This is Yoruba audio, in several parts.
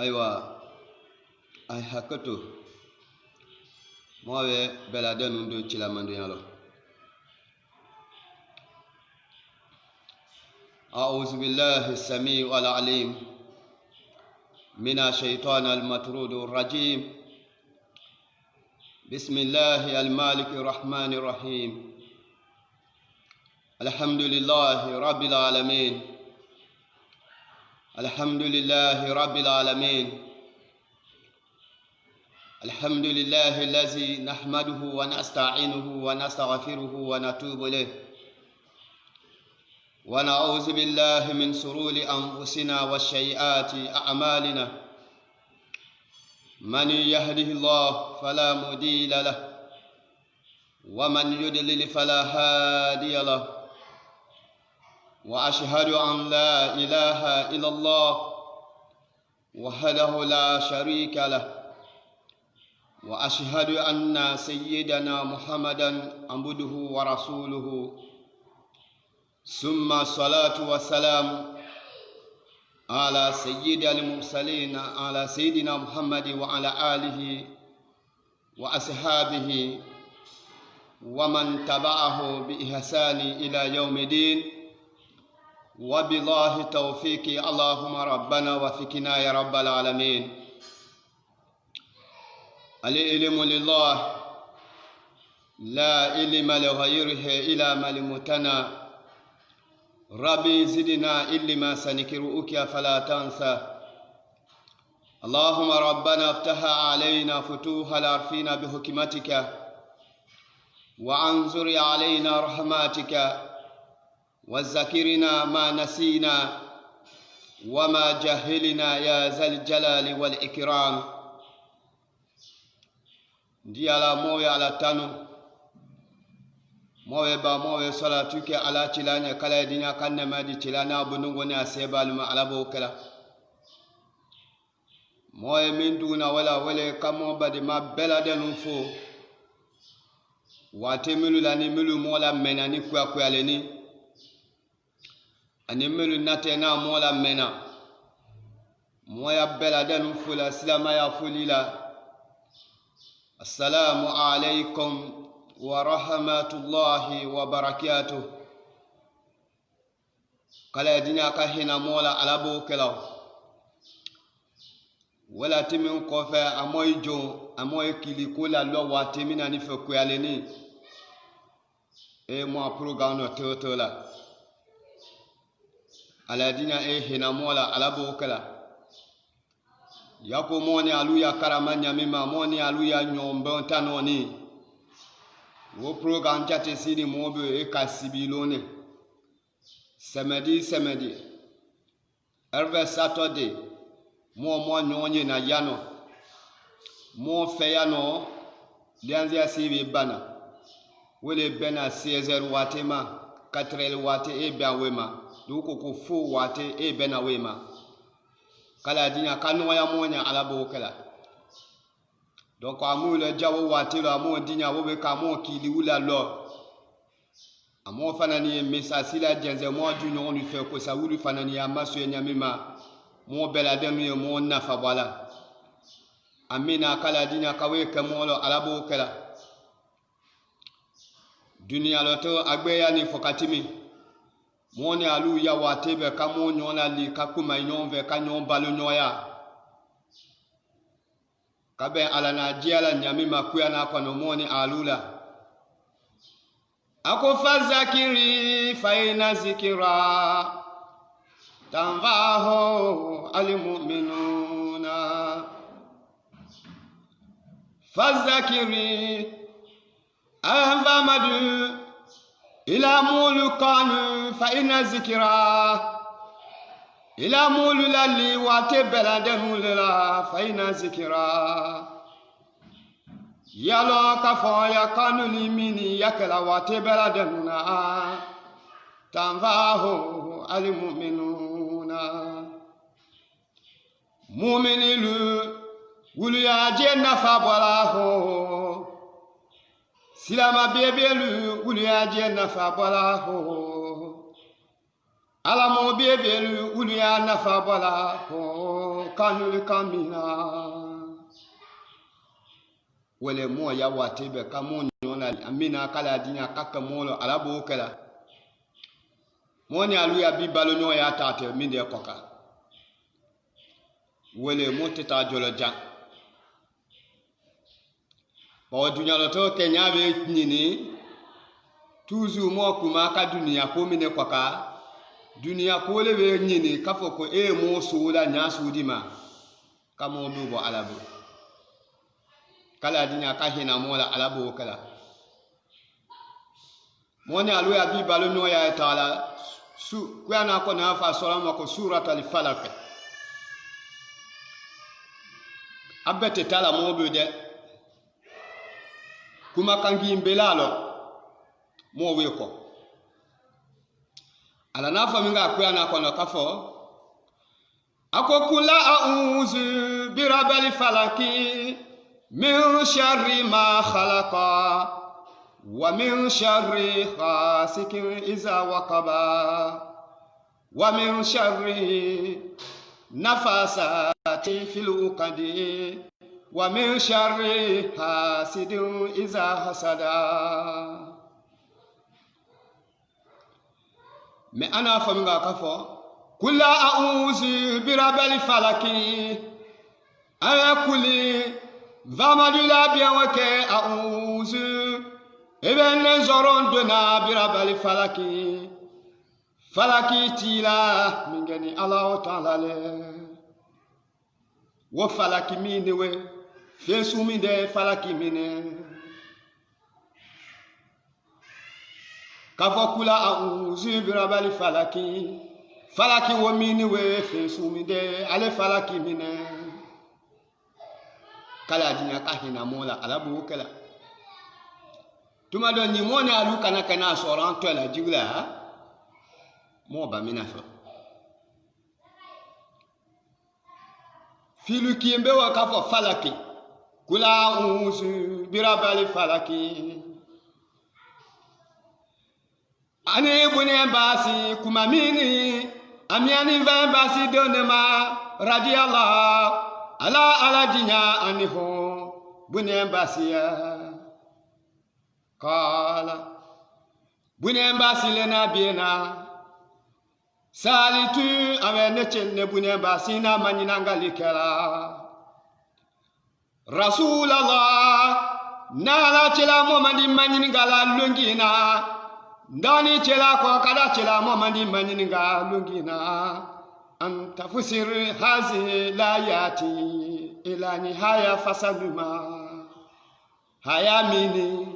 aywa ay hakato mowe belade nun do cilamanduya lo أعوذ بالله السميع العليم من الشيطان المطرود الرجيم بسم الله المالك الرحمن الرحيم الحمد لله رب العالمين الحمد لله رب العالمين الحمد لله الذي نحمده ونستعينه ونستغفره ونتوب إليه ونعوذ بالله من شرور أنفسنا وسيئات أعمالنا من يهده الله فلا مضل له ومن يضلل فلا هادي له وأشهد أن لا إله إلا الله وحده لا شريك له وأشهد أن سيدنا محمدا عبده ورسوله ثم الصلاة والسلام على سيد المرسلين على سيدنا محمد وعلى آله وأصحابه ومن تبعه بإحسان إلى يوم الدين وبالله توفيق اللهم ربنا وفقنا يا رب العالمين العلم لله لا علم لغيره إلا ما لمتنا ربي زدنا علما سنكرؤك فلا تنسى اللهم ربنا افتح علينا فتوح العارفين بحكمتك وانظر علينا رحماتك وذكرنا ما نسينا وما جهلنا يا ذا الجلال والإكرام دي على موي على تانو mowe ba mowe salatuke ala tilanya kala dinya kanne madi tilana bunu woni asebal ma ala bo kala mowe min duna wala wale kamo badi ma belade num fo wate milu lani milu mola mena ni kwa kwa leni ani milu natena mola mena moya belade num fo la silama ya fulila assalamu alaikum ورحمة الله وبركاته قال يدنا كهنا مولا على بوكلا ولا تمن كوفا اموي جو اموي كيلي كولا لو واتمنا نفكو يالني اي مو بروغانو توتولا على يدنا اي هنا مولا على بوكلا يكو موني الويا كرامانيا ميما موني الويا نيومبون تانوني wo program jate sini mobe e kasibilone semedi every Saturday mo nyonye na yano mo feyano lianzi asibi bana wele bena 16 watema 4 wate e biawema duko ko fu wate e bena wema kala dinya kanu ya monya alabo kala donc amu le jawo wate lo amu dinya wo be ka mo kili wula lo amu fanani mesa sila jenze mo du nyon lu fe ko sa wulu fanani ya maso ya nyamima mo belade nu mo nafa bala amina kala dinya kawe ke mo lo alabo kala dunia lo to agbe ya ni fokatimi mo ni alu ya wate be ka mo nyon la li ka kuma nyon ve ka nyon balo nyoya kabe ala na jiala nyami makuya na kwa nomoni alula ako fazakiri faina zikira tanvaho almu'minuna fazakiri anvamadu ila mulukanu faina zikira ila mulu lalli wate belade mulila faina zikira yalo ka fo ya kanu limini yakala wate bela denuna tanvahu almu'minuna mu'minilu wulu ya je nafa bolahu silama bebelu wulu ya je nafa bolahu alamo bebelu wulu ya nafa bolahu kanu kamina wale mo ya wate be kamo nyona amina kala dinya kaka molo alabo kala moni alu ya bibalo nyo ya tate minde koka wale mo teta jolo ja ba dunya lo to kenya be nyini toujours mo kuma ka dunya ko mine koka dunya ko le be nyini kafo ko e mo suula nya sudima kamo dubo alabo kala dinya ka hina mola alabo kala moni alu ya bibalo no ya taala su kwana ko na fa salama ko surat al falaq abete tala mo be de kuma kangi mbelalo mo we ko ala na fa minga kwana ko no kafo akokula a'udhu bi rabbil falaki min sharri ma khalaqa wa min sharri ghasikin iza waqaba wa min sharri nafasati fil uqadi wa min sharri hasidin iza hasada me ana faminga kafo kula a'udhu bi rabbil falaki ala kulli vamadula biawake a'udhu eben zoron dona bi rabbil falaki falaki tila mingani Allah ta'ala le wo falaki minewe fesu minde falaki mine kafokula a'udhu bi rabbil falaki falaki wo minewe fesu minde ale falaki mine kala dinya kahina mola alabu kala tuma don ni mo na lu kana kana soran to la jigla mo ba minafa filu kiembe wa kafo falaki kula uzu birabali falaki ane bune basi kumamini amiani va basi donema radiyallahu ala dinya aniho bune basiya kala bune basi lena biena salitu awene chenne bune basi na manyina ngalikela Rasulullah nala chela momandi manyini ngala lungina ndani chela ko kada chela momandi manyini ngala lungina anta fusir hazi layati ila nihaya fasaluma haya mini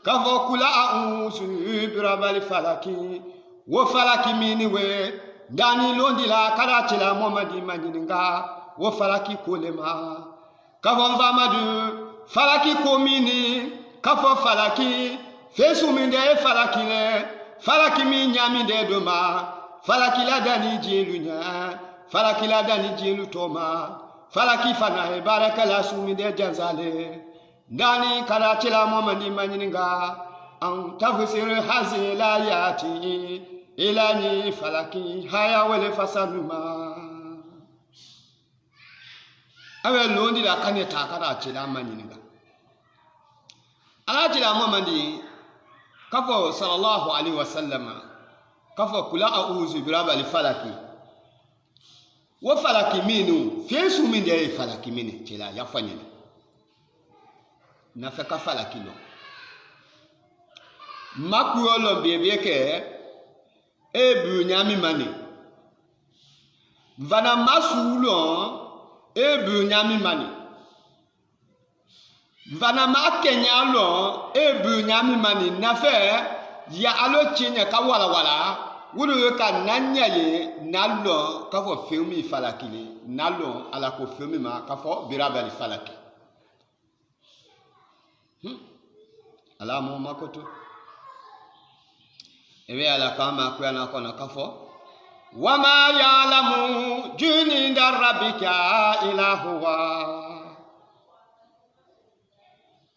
kavo kula a'udhu bi rabbil falaki wo falaki mini we dani londila kada tila momadi manyininga wo falaki kolema kavo vamadu falaki komini kavo falaki fesu minde falaki le falaki mi nyami de doma falaki la dani jilunya falaki la dani jilu toma falaki fana e baraka la sumi de janzale ndani kada tila momadi manyininga an tafsir hazila yati ilani falaki haya wele fasaluma awe londi la kane takara tila manyininga ala tila momadi kafo sallallahu alaihi wasallam kafo kula a'udhu bi rabbil falaki wo falaki minu fesu minde falaki mine tila yafanyina na feka falaki no makuolo bebeke ebu nyami mani vana masulo ebu nyami mani vana makenyalo ebu nyami mani nafe ya alo chinya ka wala wala wuru ka nanyaye nalo ka fo filmi falaki nalo ala ko filmi ma ka fo birabali falaki ala mo makoto ebe ala kama kwa na kona kafo wama ya'lamu junuda rabbika illa huwa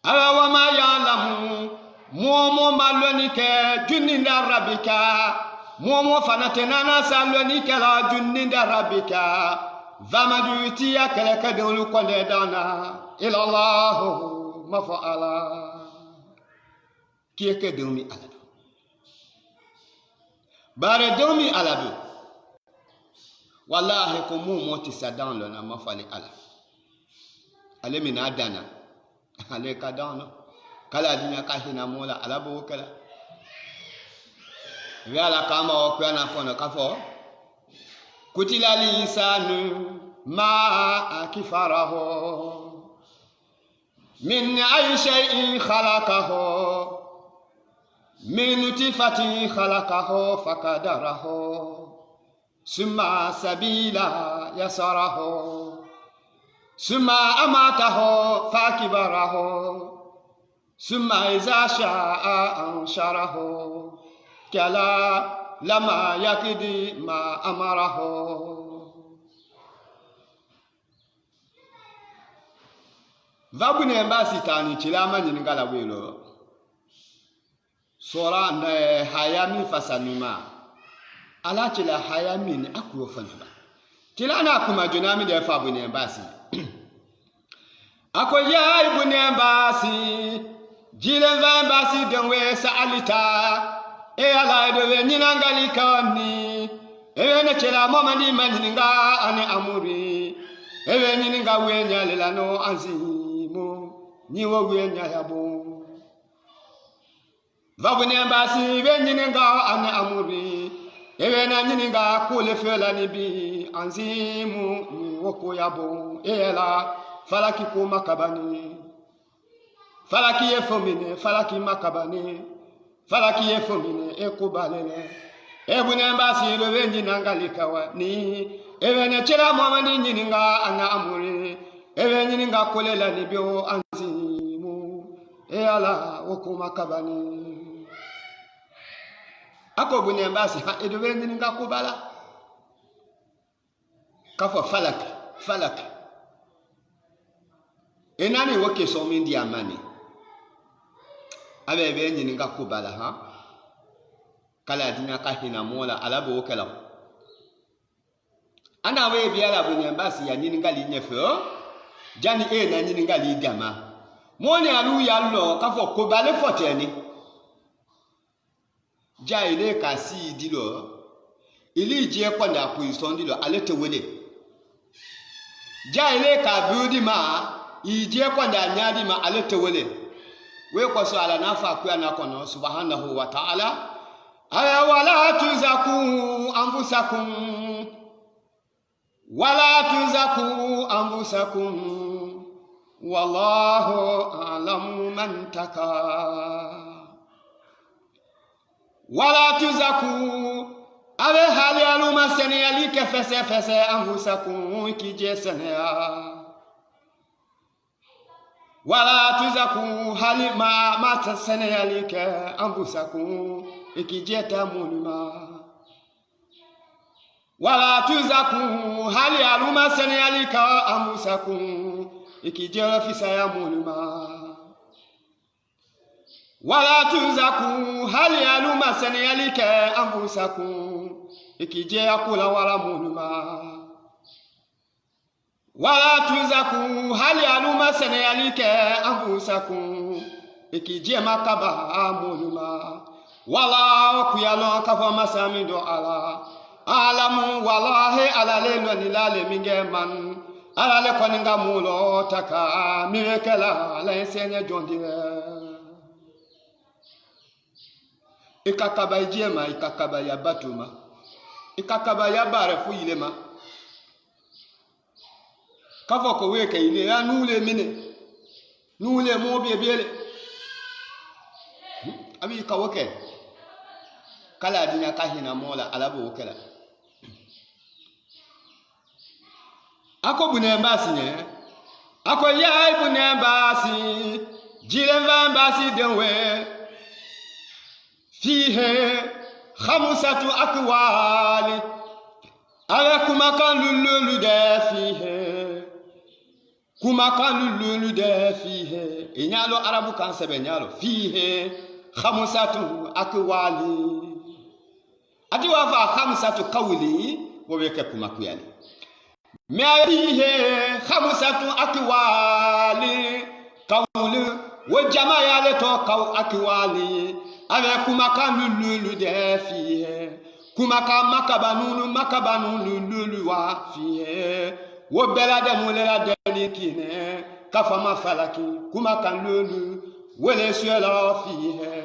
ala wama ya'lamu momo malonike junuda rabbika momo fanatenana salonike la junuda rabbika vamaduti yakala kadulu konde dana ila allah mafa'ala kieke dumi alado bare dumi alado wallahi ko mu moti sadan lo na mafali ala ale mina dana ale kadana kala dinya ka hina mola alabo kala wala kama o kana fono kafo kutila lisanu ma akifarahu min ay shay'in khalaqahu min nutfatin khalaqahu faqadarahu summa sabila yasarahu summa amatahu fakibarahu summa iza sha'a ansharahu kala lama yakidi ma amarahu vabune mbasi tani chilama nyingala welo sora na hayami fasanuma ala chila hayami ni akuyo fanaba tilana kuma junami de fabune mbasi akoya ibune mbasi jile mbasi denwe sa alita e ala de nyinangali kani e ne chila mama ni maninga ane amuri e nyinga wenya lelano anzi niwo wenya yabo vabune mbasi benyinga ane amuri ewe na nyinga kule fela ni bi anzimu ni woko yabo ela falaki ko makabani falaki yefomine falaki makabani falaki yefomine ekobalele ebune mbasi lo benyinga likawa ni ewe na chira mama ni nyinga ana amuri ewe nyinga kule la ni bio ala woko makabani ako bunye mbasi ha edowe ninga kubala kafo falak enani woke so mindi amani abebe ninga kubala ha kala dinya ka hina mola alabo wokela ana we biala bunye mbasi ya ninga linyefe jani na ninga lidama moni alu ya lo kafo ko bale foteni ja ile kasi dilo ili je ko na position dilo alete wele ja ile ka biudi ma ije ko na nyadi ma alete wele we ko so ala nafa ku na kono subhanahu wa ta'ala aya wala tuzaku anfusakum wallahu a'lamu man taka wala tuzaku abe hali aluma sene alike fese anfusakum kije sene wala tuzaku hali ma sene alike anfusakum ikije tamunuma wala tuzaku hali aluma sene alike anfusakum ikijera fisa ya muluma wala tuzaku hali aluma sene yalike anfusakum ikijera kula wala muluma wala tuzaku hali aluma sene yalike anfusakum ikijera makaba muluma wala kuyalo kafa masamido ala alamu wallahi ala lelo nilale mingeman ala le koninga mulo taka mirekela la ensenye jondire ikakaba ijema ikakaba ya batuma ikakaba ya bare fu ilema kavo ko weke ile ya nule mine nule mo biebele abi ka woke kala dinya kahina mola alabo wokela ako bunembasi nye ako yai bunembasi jilen van basi denwe fihe khamsatu akwali avec kumakan lulu de fihe kumakan lulu de fihe inyalo arabu kan sebe nyalo fihe khamsatu akwali ati wa fa khamsatu qawli wo be ke kumakuyali me fihe khamsatu akwali qawli wo jama yale to kaw akwali avec kumakan lulu de fihe kumaka makabanunu lulu wa fihe wo belade mulela deni kine kafama falaki kumaka lulu wele suela fihe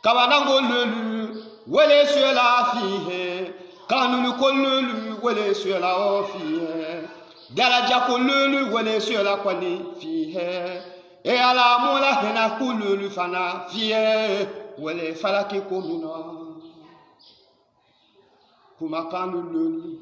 kabanango lulu wele suela fihe kanunu ko lulu wele suela fihe daraja ko lulu wele suela kwani fihe e ala mula hena kululu fana fihe wele falaki komino kumakan lulu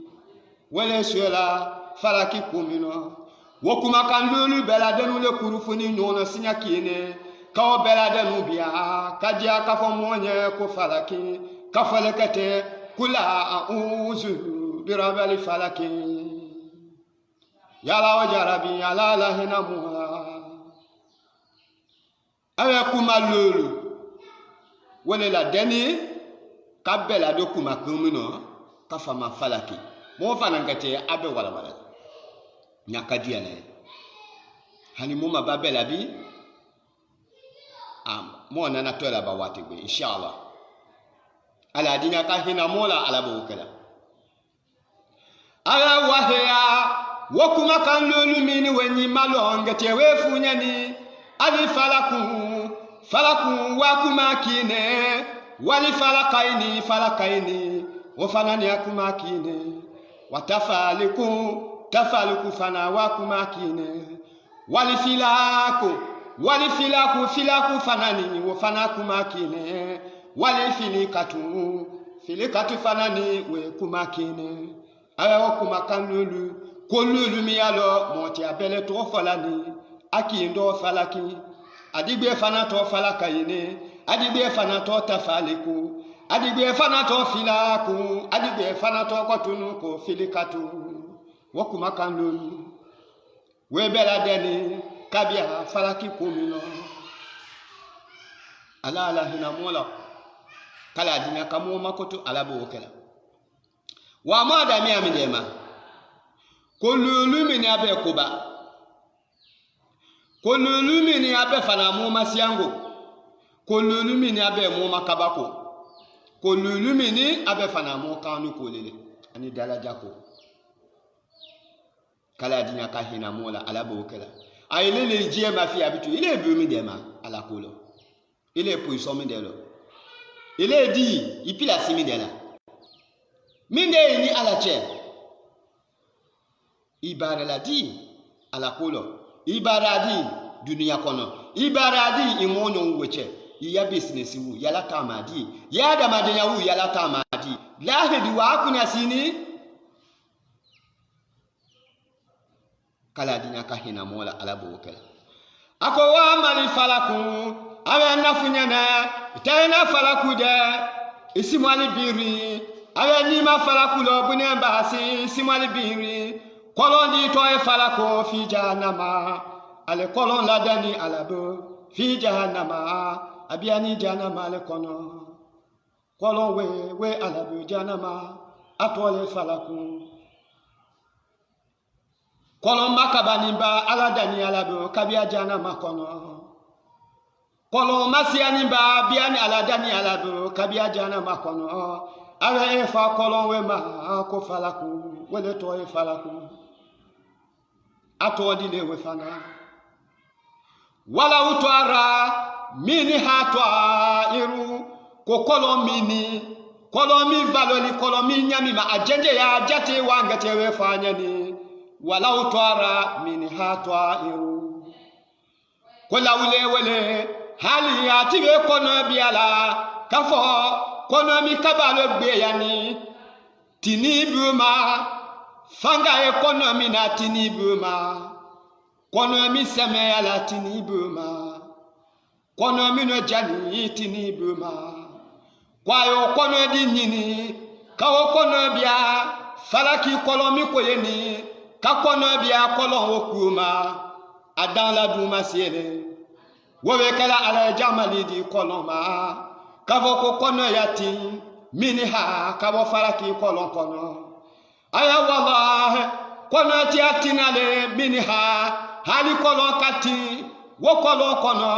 wele suela falaki komino wo kumakan lulu beladenu le kurufuni nona sinya kine ka beladenu biya kadia ka fo monye ko falaki ka falakate kula a'udhu bi rabbil falaki yala wajarabi yala lahina muha awe kumalulu wele la deni ka belado kumakumino kafama falaki mo fanangate abe wala nyakadia ne hani muma babela bi mo nana tola ba wati be inshallah ala dinya ka hina mola ala bo kala ala wahya wokuma kan lolu mini wenyi malonga te we funyani ali falaku wakuma kine wali falakaini wafanani akuma kine watafaliku fana wakuma kine wali filaku fanani wafana kuma kine wali filikatu fanani we kuma kine ayo kuma kanulu kolulu miyalo moti abele to falani akindo falaki adigbe fana to falakaine adigbe fana to tafaliku adigbe fana to filaku adigbe fana to kotunu ko filikatu wakuma kanulu we beladeni kabia falaki komino ala hina mola kala dinya kamo makoto alabo kala wa ma da mi amidema kolulu mini abe koba kolulu mini abe fana mu masiango kolulu mini abe mu makabako kolulu mini abe fana mu kanu kolele ani dalaja ko kala dinya ka hina mola alabo kala ailele jie ma fi abitu ile bi mi dema ala kolo ile position mi delo ile di ipila simi dela minde ni ala che ibara la di ala kolo ibara di dunia kono ibara di imonyo ngweche ya business wu yala tamadi ya da madenya wu yala tamadi lahidi wa kunya sini kala dinya ka hina mola alabo kala ako wa mali falaku awe nafunyana tayna falaku de isimali biri awe ni ma falaku lo bunya basi simali biri kolon di to e falako fi jahannama ale kolon ladani alabo fi jahannama abiani jahannama le kono kolon we alabo jahannama atole falaku kolon makabanimba aladani alabo kabia jahannama kono kolon masianimba biani aladani alabo kabia jahannama kono awe fa kolon we ma ko falaku wele to e falaku ato dile we fana wala utwara mini hatwa iru ko kolomini kolomi valoli kolomi nyami ma ajenje ya jate wangate we fanyani wala utwara mini hatwa iru kola wele hali ya tiwe kono biala kafo kono mi kabalo gbe yani tinibuma fanga economy na tinibuma kono mi seme ala tinibuma kono mino jani tini buma kwayo kono di nyini kawo kono bia falaki kolomi koyeni ka kono bia kolon okuma adan la duma siele wowe kala ala jamali di koloma kavo ko kono yati minha kavo falaki kolon kono aya wallahi kono ti atinale minha hali kolon kati wo kolon kono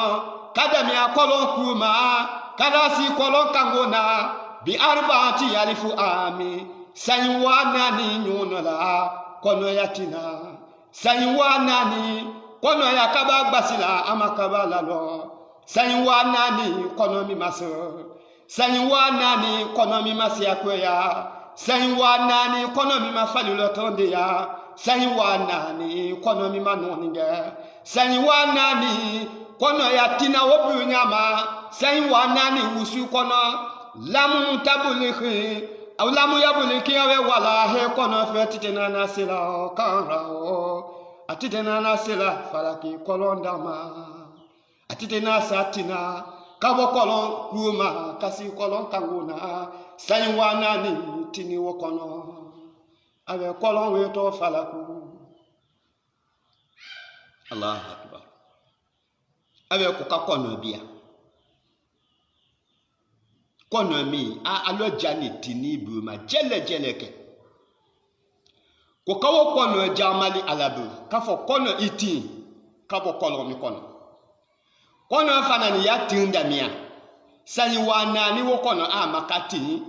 kadamia kolon kuma kadasi kolon kangona bi arba'ati alifu ami saywana ni nyonola kono yatina saywana ni kono yakaba basila amakaba lalo saywana ni kono mi maso saywana ni kono mi masia koya saywana ni kono mi mafalulo tonde ya saywana ni kono mi manoninga saywana ni kono yatina wobunyama saywana ni usu kono lamu tabulikhi aw lamu yabuliki awe wala he kono fetitena nasila kanrao atitena nasila falaki kolondama atitena satina kabo kolon kuma kasi kolon kanguna saywana ni tini wokono awe kolon weto falaku Allah akbar awe ko ka kono bia kono mi alo jani tini buma jele ke ko kawo kono jamali alabu kafo kono iti kabo kono mi kono fanani ya tinda mia sayi wanani wo kono makati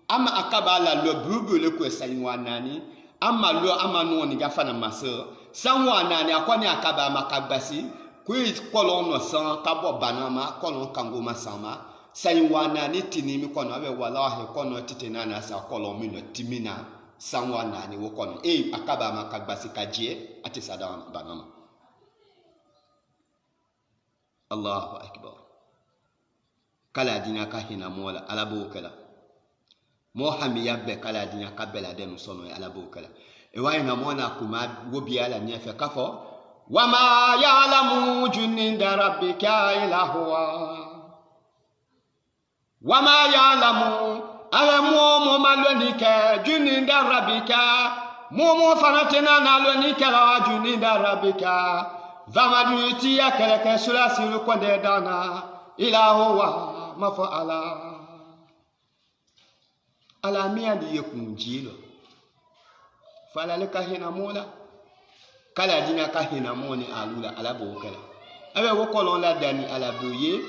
ama akaba la lo bubu le ko sayi wanani ama lo ama no ni gafana maso san wanani akoni akaba makabasi ku kono no san kabo banama kono kango masama saywana ni tinimi kono abe wallahi kono titena na sa kono mino timina sanwana ni wo kono akaba makagbasi kajie ati sadam banama Allahu akbar kala dina ka hina mola alabo kala mohami yabbe kala dina ka bela den sono alabo kala e wayna mona kuma wobi ala ni fe kafo wama ya'lamu juninda rabbika illa huwa wama ya'lamu ala mo malonike juninda rabbika mo fanatena na lonike la juninda rabbika vamaduti ya keleke sulasilu konde dana ila huwa mafa'ala ala miya di yekunjilo fala le kahina mola kala dina kahina moni alula ala bokala abe wo kolon la dani ala boye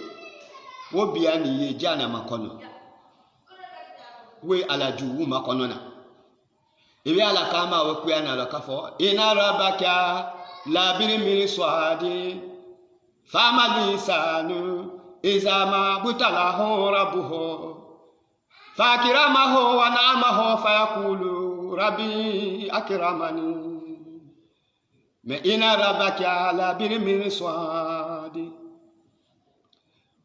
wo biya ni ye jana makono we ala juwu makono na ebe ala kama we kuyana la kafo ina rabaka la birimiri swadi fama lisanu izama butalahu rabbuhu fakiramahu wa na'amahu fayaqulu rabbi akramani me ina rabaka la birimiri swadi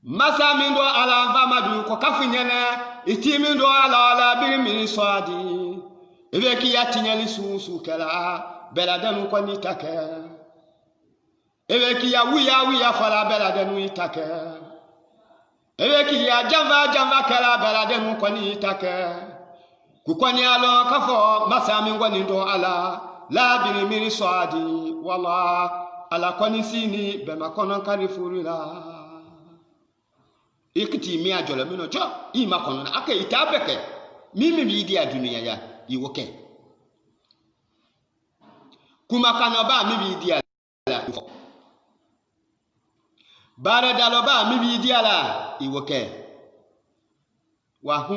masamindo ala vamadu ko kafunyana itimindo ala birimiri swadi ebe ki yatinyali susu kala beladanu ko ni take ebe ki ya wiya fala beladanu itake ebe ki ya jamba kala beladanu ko ni take ku ko ni alo kafo masami ngoni ndo ala la birimiri swadi wala ala ko ni sini be makono karifurila ikiti mi ajolo mino jo ima kono na aka itabeke mimi bidi adunia ya iwoke kuma kanoba mi bidi ala bara daloba mi bidi ala iwoke wa hu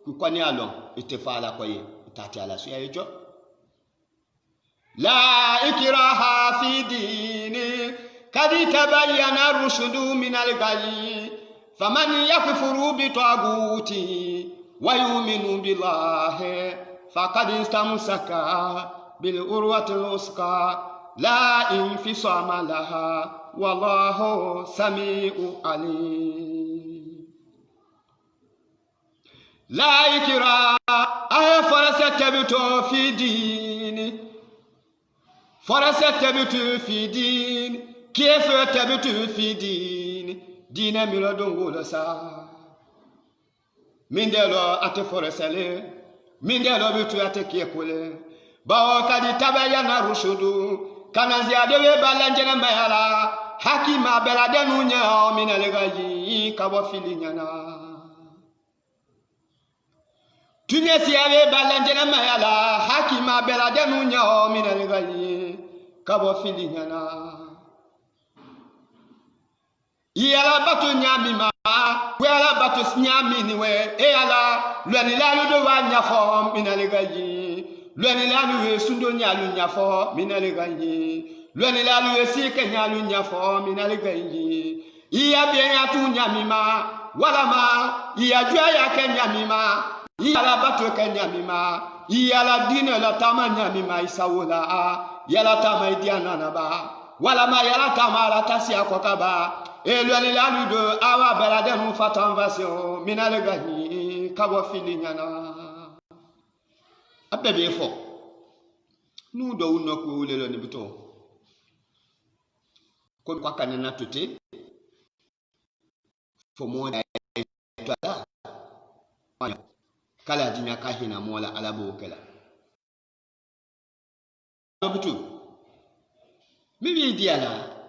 ku koni alon itefala koye tati ala suya ejo la ikraha fi dini kadi tabayyana rushdu min al-ghayy فمن يكفر بطاغوته ويؤمن بالله فقد استمسك بالعروة الوثقى لا انفصام لها والله سميع عليم لا إكراه فرستبت في دين فرستبت في دين كيف تبت في دين dine milo dongo sa mindelo ate foresele mindelo bitu ate kiekule bawo kadi tabaya na rushudu kananzi adewe balanjene mayala hakima belade nunya minalegaji kabo filinyana tunyesi ave balanjene mayala hakima belade nunya minalegaji kabo filinyana yala batu nyamima wala batu nyami niwe ala lwani lalu do wa nyafo minalegaji lwani lalu sundo nyalu nyafo minalegaji lwani lalu sike nyalu nyafo minalegaji iya bien atu nyamima wala ma iya jua ya ke nyamima yala batu ke nyamima yala dine la tama nyamima isawola yala tama idiana na ba wala ma yala tama la tasia kokaba elwani lalu do awa belade mu fatan version minalegaji kabo filinyana abebe fo nu do uno ko ulelo ni bito ko kwa kanena tuti fo mo da tola kala dinya kahina mola alabo kala bitu mibi diana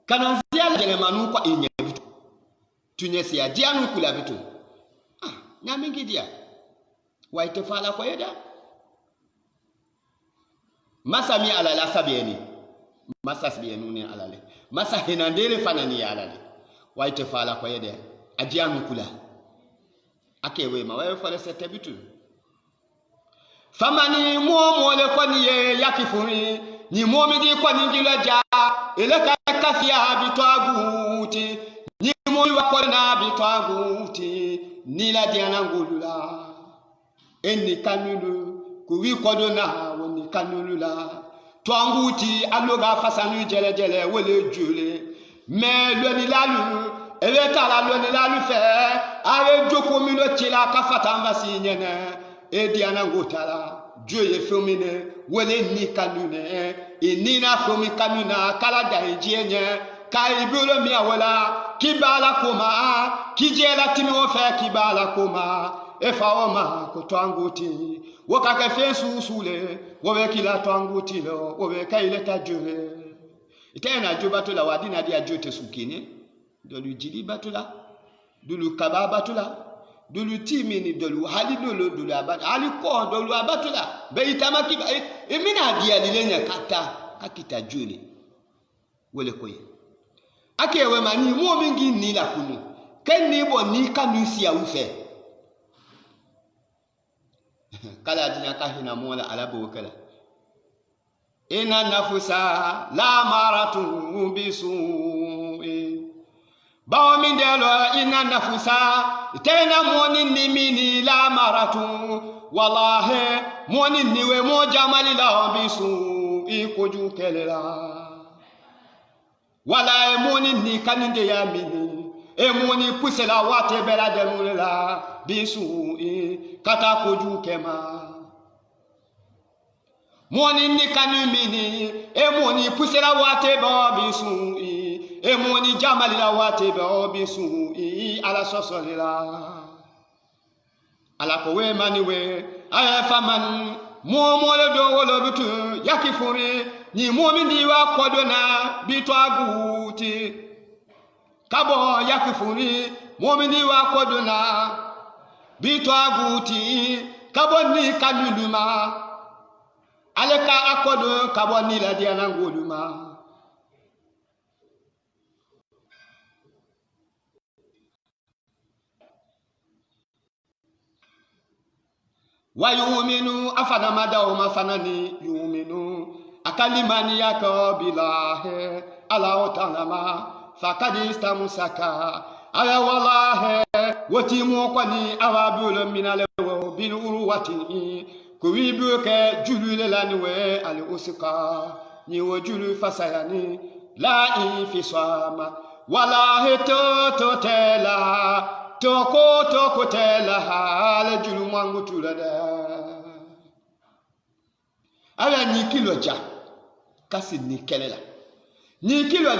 kana ziala jele manu kwa inya bitu tunyesi ya dianu kula bitu nyamingi dia waite fala kwa yeda masa mi alala sabieni masa sabienu ne alale masa hinandele fanani ya alale waite fala kwa yeda adianu kula akewe mawe fale sete bitu famani mo le kwani ye yakifuni ni momidi kwani ngilaja eleka kafia bitwaguti ni moyo wako na bitwaguti nila diana ngulula eni kanulu kuwi kodona woni kanulula twanguti aloga fasanu jele jele wele jule me loni lalu eleta la loni lalu fe are joko mi no tila kafata mbasi nyene e diana ngotala joye femine wele ni kanune inina fomi kanuna kala dahijenye kaibulu mi awala kibala koma kijela timo fe kibala koma efaoma ko twanguti wokake fesu sule wowe kila twanguti lo wowe kaile tajure itena jobatula wadina dia jote sukini dolu jili batula dulu kababatula dulu timini dolu halidolo dulu abat aliko dolu abatula beitama kiba emina dia lilenya kata kakita jule wele koye akewe mani mo mingi ni la kunu kenni bo ni kanusi ya ufe kala dinya kahina mola alabo kala ina nafusa la maratu bisu'i bawo min delo ina nafusa tena moni nimini la maratu wallahi moni niwe mo jamali la bisu'i koju kelela wala emoni ni kaninde ya mini emoni pusela wate bela demula bisu kata koju kema moni ni kanumini emoni pusela wate ba bisu emoni jamali la wate ba bisu ala sosolela ala ko we maniwe aya faman mo le do wolo bitu yakifuri ni mu'mini wa kodona bitwaguti kabo yakifuni mu'mini wa kodona bitwaguti kabo ni kanuluma aleka akodo kabo ni la diana ngoluma wa yu'minu afana madaw mafanani yu'minu akalimani yako bilahe ala otanama fakadista musaka ala wallahi watimu kwani awabul minalewo bil urwati kuwibuke julule laniwe al usqa ni wajulu fasayani la infisama wallahi to tela toko tela hal julu mangu tulada ala ni kilo kasi ni kelela ni kilo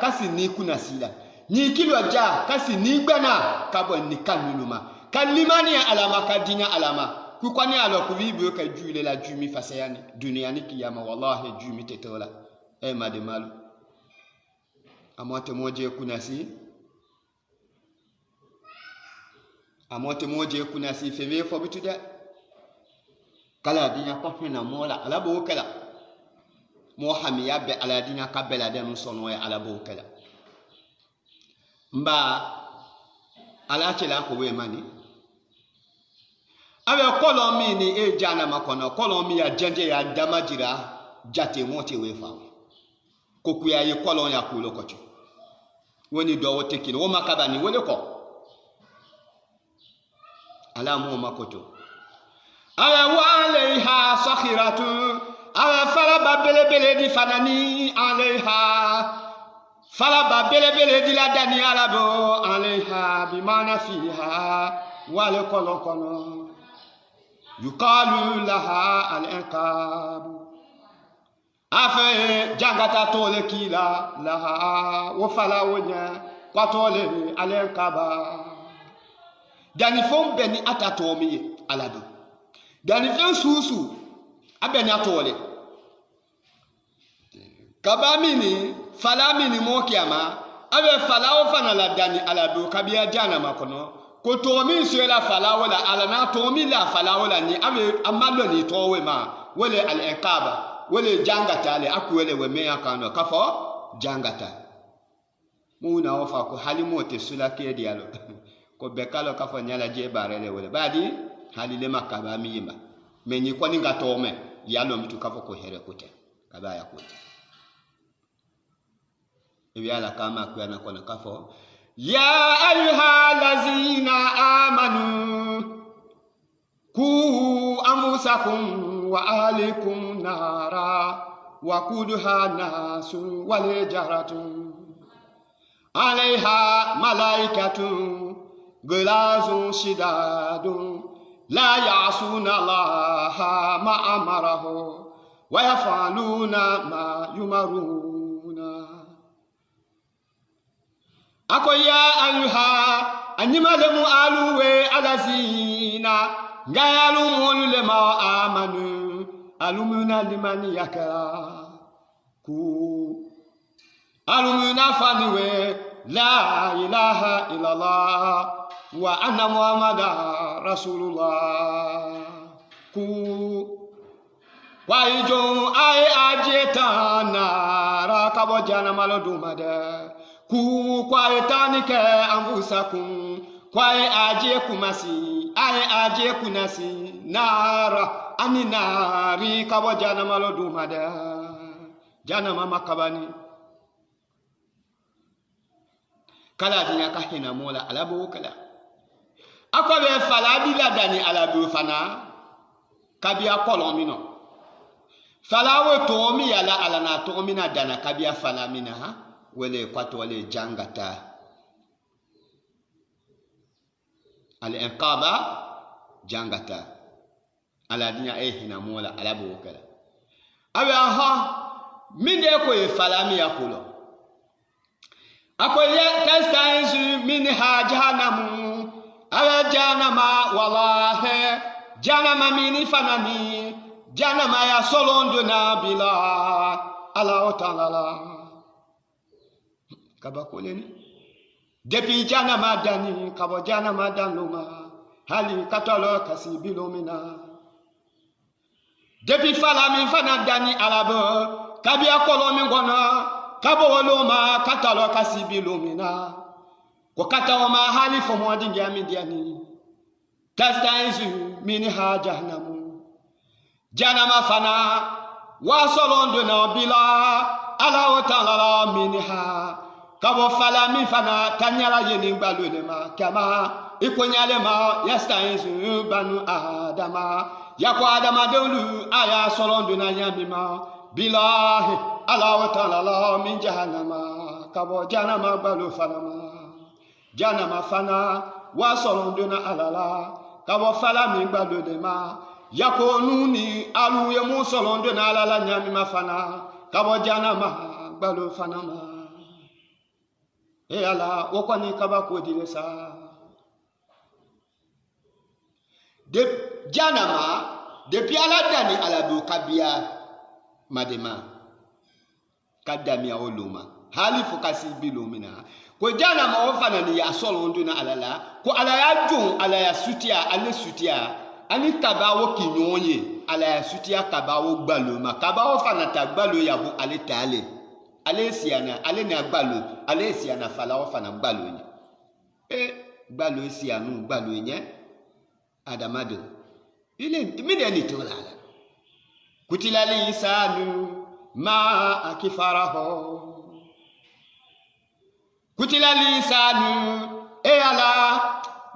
kasi ni kuna sila ni kilo ja kasi ni gbana kabo ni kanuluma kalimani alama kadinya alama ku kwani alo ku bibu ka juile la jumi fasayani dunia ni kiyama wallahi jumi tetola made malu amote moje kunasi febe fo bituda kala dinya ko fina mola ala bo kala mo hamiya be ala dinya ka bela den sono ya ala bo kala mba ala chela ko we mani abe kolo mi ni e jana makono kolo mi ya jenje ya damajira jate mote we fa ko kuya yi kolo ya ko lokocho woni do wote kino wo makabani wole ko ala mu makoto ala walaiha sakhiratu ala falaba belebele di fanani alaiha falaba belebele di la dani alabo alaiha bimana fiha wal kolokono yuqalu laha al-iqab afa jangata tole kila laha wo fala wonya kwatole al-iqaba dani fon beni atatomi alado dani fen susu abeni atole kabamini falamini mokiama abe falawo fana la dani alado kabia jana makono ko tomi sela falawo la alana tomi la falawo la ni abe amalo ni towe ma wele al-iqaba wele jangata le akwele we me akano kafo jangata muna ofa ko halimote sulake dialo ko bekalo kafo nyala je barele wala badi halile makaba miyima menyi kwani ngatome yalo mtu kafo ko here kote kaba ya kote yala kama kwa na kona kafo ya ayuha lazina amanu ku amusakum wa ahlikum nara wa kuduha nasu wal jaratun alaiha malaikatun غلاظ شداد لا يعصون الله ما أمره ويفعلون ما يمرون أكو يا أيها أنما لم ألوي الذين قالوا مولو لما آمنوا ألمنا لمن يكرا ألمنا فانوي لا إله إلا الله وأن محمد رسول الله كو وايجو أي أجيتانا راكبو جانا مالو دومادا كو كوايتانيك أنفسكم كواي أجيكو مسي أي أجيكو ناسي نارا أني ناري كبو جانا مالو دومادا جانا ماما كباني kala dinya ka hina mola alabo kala akobe fala di la dani alabo fana kabia kolomino fala wo to mi yala alana to mi na dana kabia fala mina ha wele kwato wale jangata al-inqaba jangata ala dinya hina mola alabo kala abe aha minde ko e fala mi yakulo akoye tastanzu minha jahannamu ala jahannama wallahi jahannama mini fanani jahannama ya solondo na bila ala ta'ala kabakoleni depuis jahannama dani kabo jahannama danuma hali katolo kasibilomina depuis falami fana dani alabo kabia kolomi gona kabo woloma katalo kasibilumina ko katawama hali fo modi ngami diani tastanzu minha jahannamu janama fana wasolondo na bila ala wa ta'ala minha kabo fala mi fana tanyala yeni balule ma kama ikonyale ma yastanzu banu adama yakwa adama dolu aya solondo na nyamima bilahi ala wa ta'ala min jahannama kabo jahannama balu fanama jahannama fana wa solondona alala kabo fala min balu de ma yakonuni alu ye mu solondona alala nyami ma fana kabo jahannama balu fanama e ala okoni kaba ko dire sa de janama depuis ala dani ala do kabia madema kadamia oluma hali fokasi bilumina ko janama o fanani ya solo nduna alala ko ala ya jun ala ya sutia ale sutia ani kabawo kinyonye ala ya sutia kabawo gbaloma kabawo fanata gbalo yabo ale tale ale siana ale na gbalo ale siana falawo fana gbalo ni gbalo sianu gbalo nye adamado ile mideni tolala kutilali insanu ma akifaraho kutilali insanu ala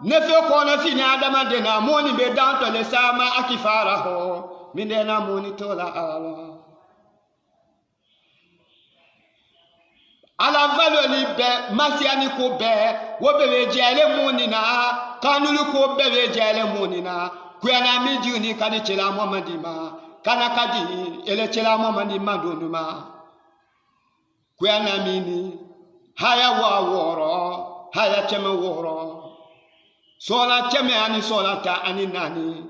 nefe kono fini adamade na moni be danto le sama akifaraho midena moni tola ala valoli be masiani ko be wo be jele moni na kanulu ko be jele moni na kuyana miji ni kani chela mamadima kana kadi ele chela mamadima donuma kuyana mini haya wa woro haya cheme woro sola cheme ani sola ta ani nani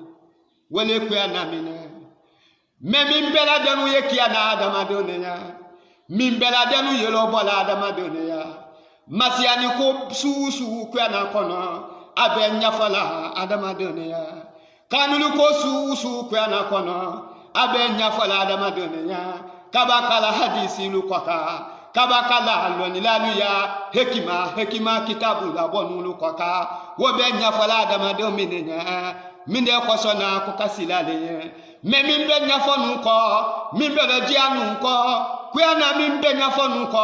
wele kuyana mine memi mbela denu yekia na adama doneya mimbela denu yelo bola adama doneya masiani ko susu kuyana kono abe nyafala adama doneya kanulu ko susu kuyana kono abe nyafala adama doneya kabakala hadisi lukwaka kabakala lonilalu ya hekima kitabu la bonu lukwaka wobe nyafala adama doneya minde ko sona ko kasilale memi mbe nyafonu ko mimbe jianu ko kuyana mimbe nyafonu ko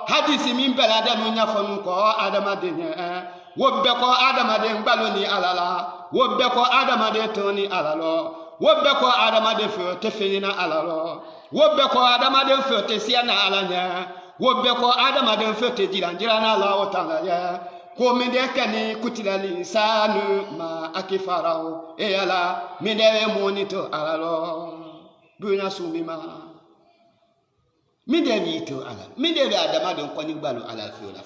hadisi mimbe la denu nyafonu ko adama doneya wobbe ko adama de baloni alala wobbe ko adama de toni alalo wobbe ko adama de fo te fenina alalo wobbe ko adama de fo te siana alanya wobbe ko adama de fo te jiranjira na Allah taala ya ko minde kani kutilali sanu ma akifarao ala minde monito alalo dunya sumima minde mito alalo minde be adama de ko ni balo alal fi la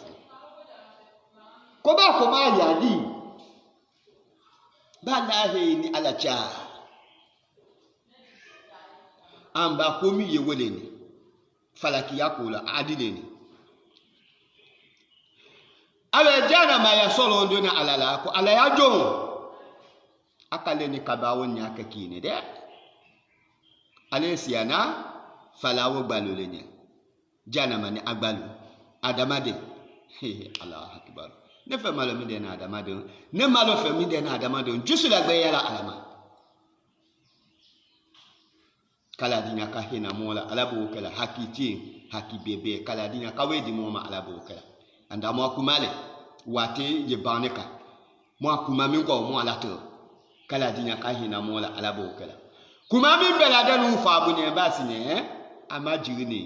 koma yadi bana ni alacha amba komi yeweleni falaki yakula adileni ala jana ma ya solo ndona alala ko ala ya jon akaleni kabawo nyaka kine de alesiana falawo balolenya jana mani agbalu adamade Allah akbar ne fe malo mi de na adamade ne malo fe mi de na adamade jusu la gbe yala alama kala dinya ka hina mola alabu kala hakiti hakibebe kala dinya ka wedi moma alabu kala anda mo kumale wate je baneka mo kuma min ko mo alato kala dinya ka hina mola alabu kala kuma min bela danu fa bu ne basi ne amajiri ni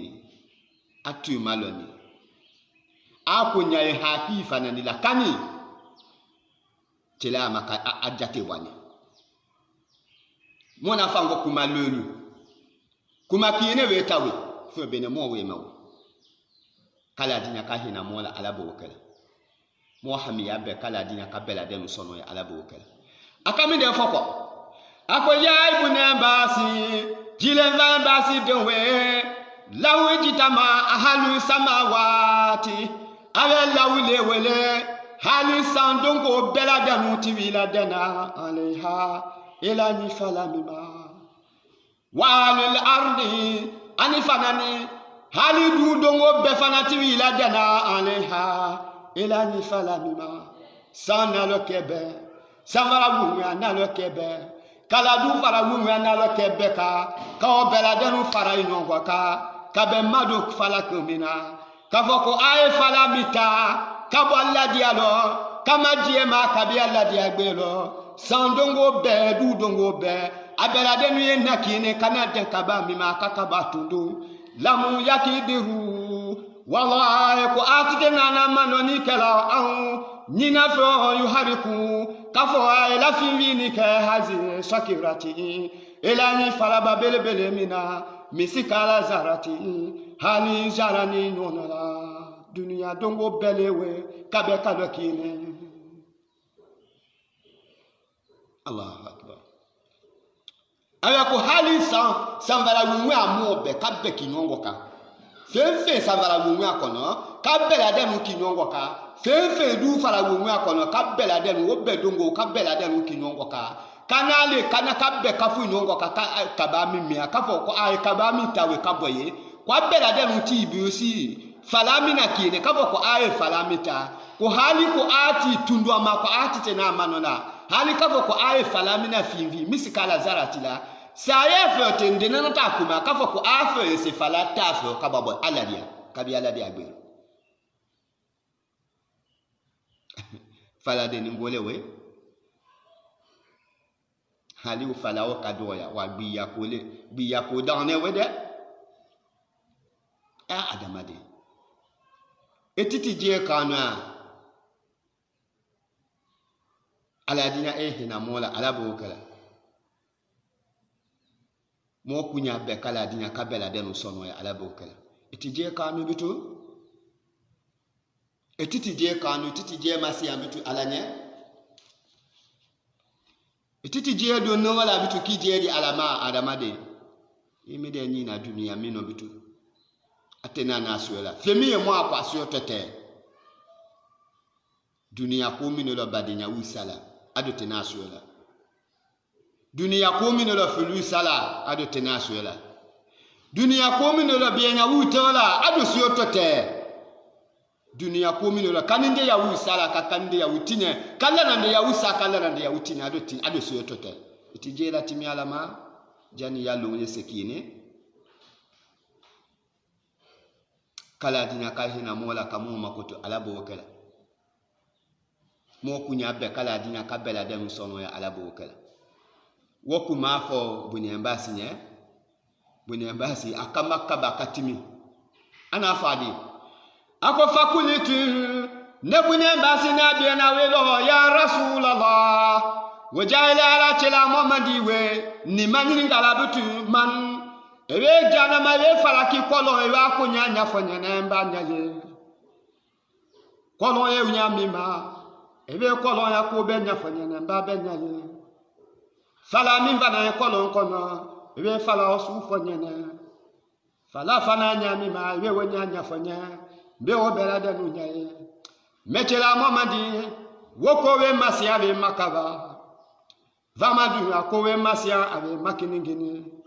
atu maloni akunya ye haki fanani la kani tela maka ajate wani mona fango kuma lolu kuma kine wetawe fo bene mo we mawo kala dinya ka hina mola alabo kala mo hamiya be kala dinya ka bela dem sono ya alabo kala akami de foko akoya ibune basi jilen van basi dewe lawi jitama ahalu samawati ale lawile wele hali sandongo bela danu tiwila dana alaiha ila ni falamima walil ardi ani fanani hali dudongo be fanati wila dana alaiha ila ni falamima sana lokebe samara wuya na lokebe kala du fara wuya na lokebe ka bela danu fara inongo ka be madu fala kumina kafoko aye fala mita kabo alla dialo kama diema kabi alla diagbelo sandongo be dudongo be abela denu ye nakine kanade kaba mima kakaba tundu lamu yakidiru wallahi ko atike nana manoni kala au nina fo yuhariku kafo aye la fimini ke hazi shakirati elani fala babele bele mina misikala zarati hali jarani nonala dunia dongo belewe kabe kalokine Allahu akbar aya ko hali sanvara wunwe amobe kabe kinongo ka fefe sanvara wunwe akono kabe la denu kinongo ka fefe du fara wunwe akono kabe la denu obe dongo kabe la denu kinongo ka kanale kana kabe kafu nyongo ka kabami mia kafo ko ay kabami tawe kaboye kwa bela denu tibiusi falami na kine kafo ko ay falamita ko hali ko ati tundwa ma ko ati tena manona hali kafo ko ay falami na finvi misikala zaratila saya fe tendena na takuma kafo ko afe se falata fe kababo aladia kabi aladia gbe falade ni ngole we hali ufalawo kadoya wa biya ko dane wede adamade etiti je kana aladina hina mola alabo kala mo kunya be kala dina kabela denu sono ya alabo kala etije kanu bitu etiti je kanu titi je masiya bitu alanya etiti je do no wala bitu ki je di alama adamade imide ni na dunia mino bitu atena na suela femiye mo apasio tete dunia ko mino lo badenya usala adote na suela dunia ko mino lo fulu sala adote na suela dunia ko mino lo bienya utola adosio tete dunia ko mino lo kaninde ya usala ka kaninde ya utine kala nande ya usa kala nande ya utine adosio tete itije la timi alama jani ya lo yesekine kala dina kahina mola kamu makoto alabo kala mo kunya be kala dina kabela dem sono ya alabo kala woku mafo buni embasi akama kaba katimi ana fadi ako fakulitu ne buni embasi na bi na welo ya rasulullah wajaila ala chela muhammadi we ni manini ngalabutu man ebe jana ma we faraki kolo e wa kunya nya fonya na mba nya ye kolo e unya mima ebe kolo ya ko be nya fonya na mba be nya ye fala mimba na kolo nkono ebe fala osu fonya na fala fana nya mima ebe we nya fonya be o bela da nu nya ye mechela momadi woko we masia be makaba vamadu akowe masia ave makiningini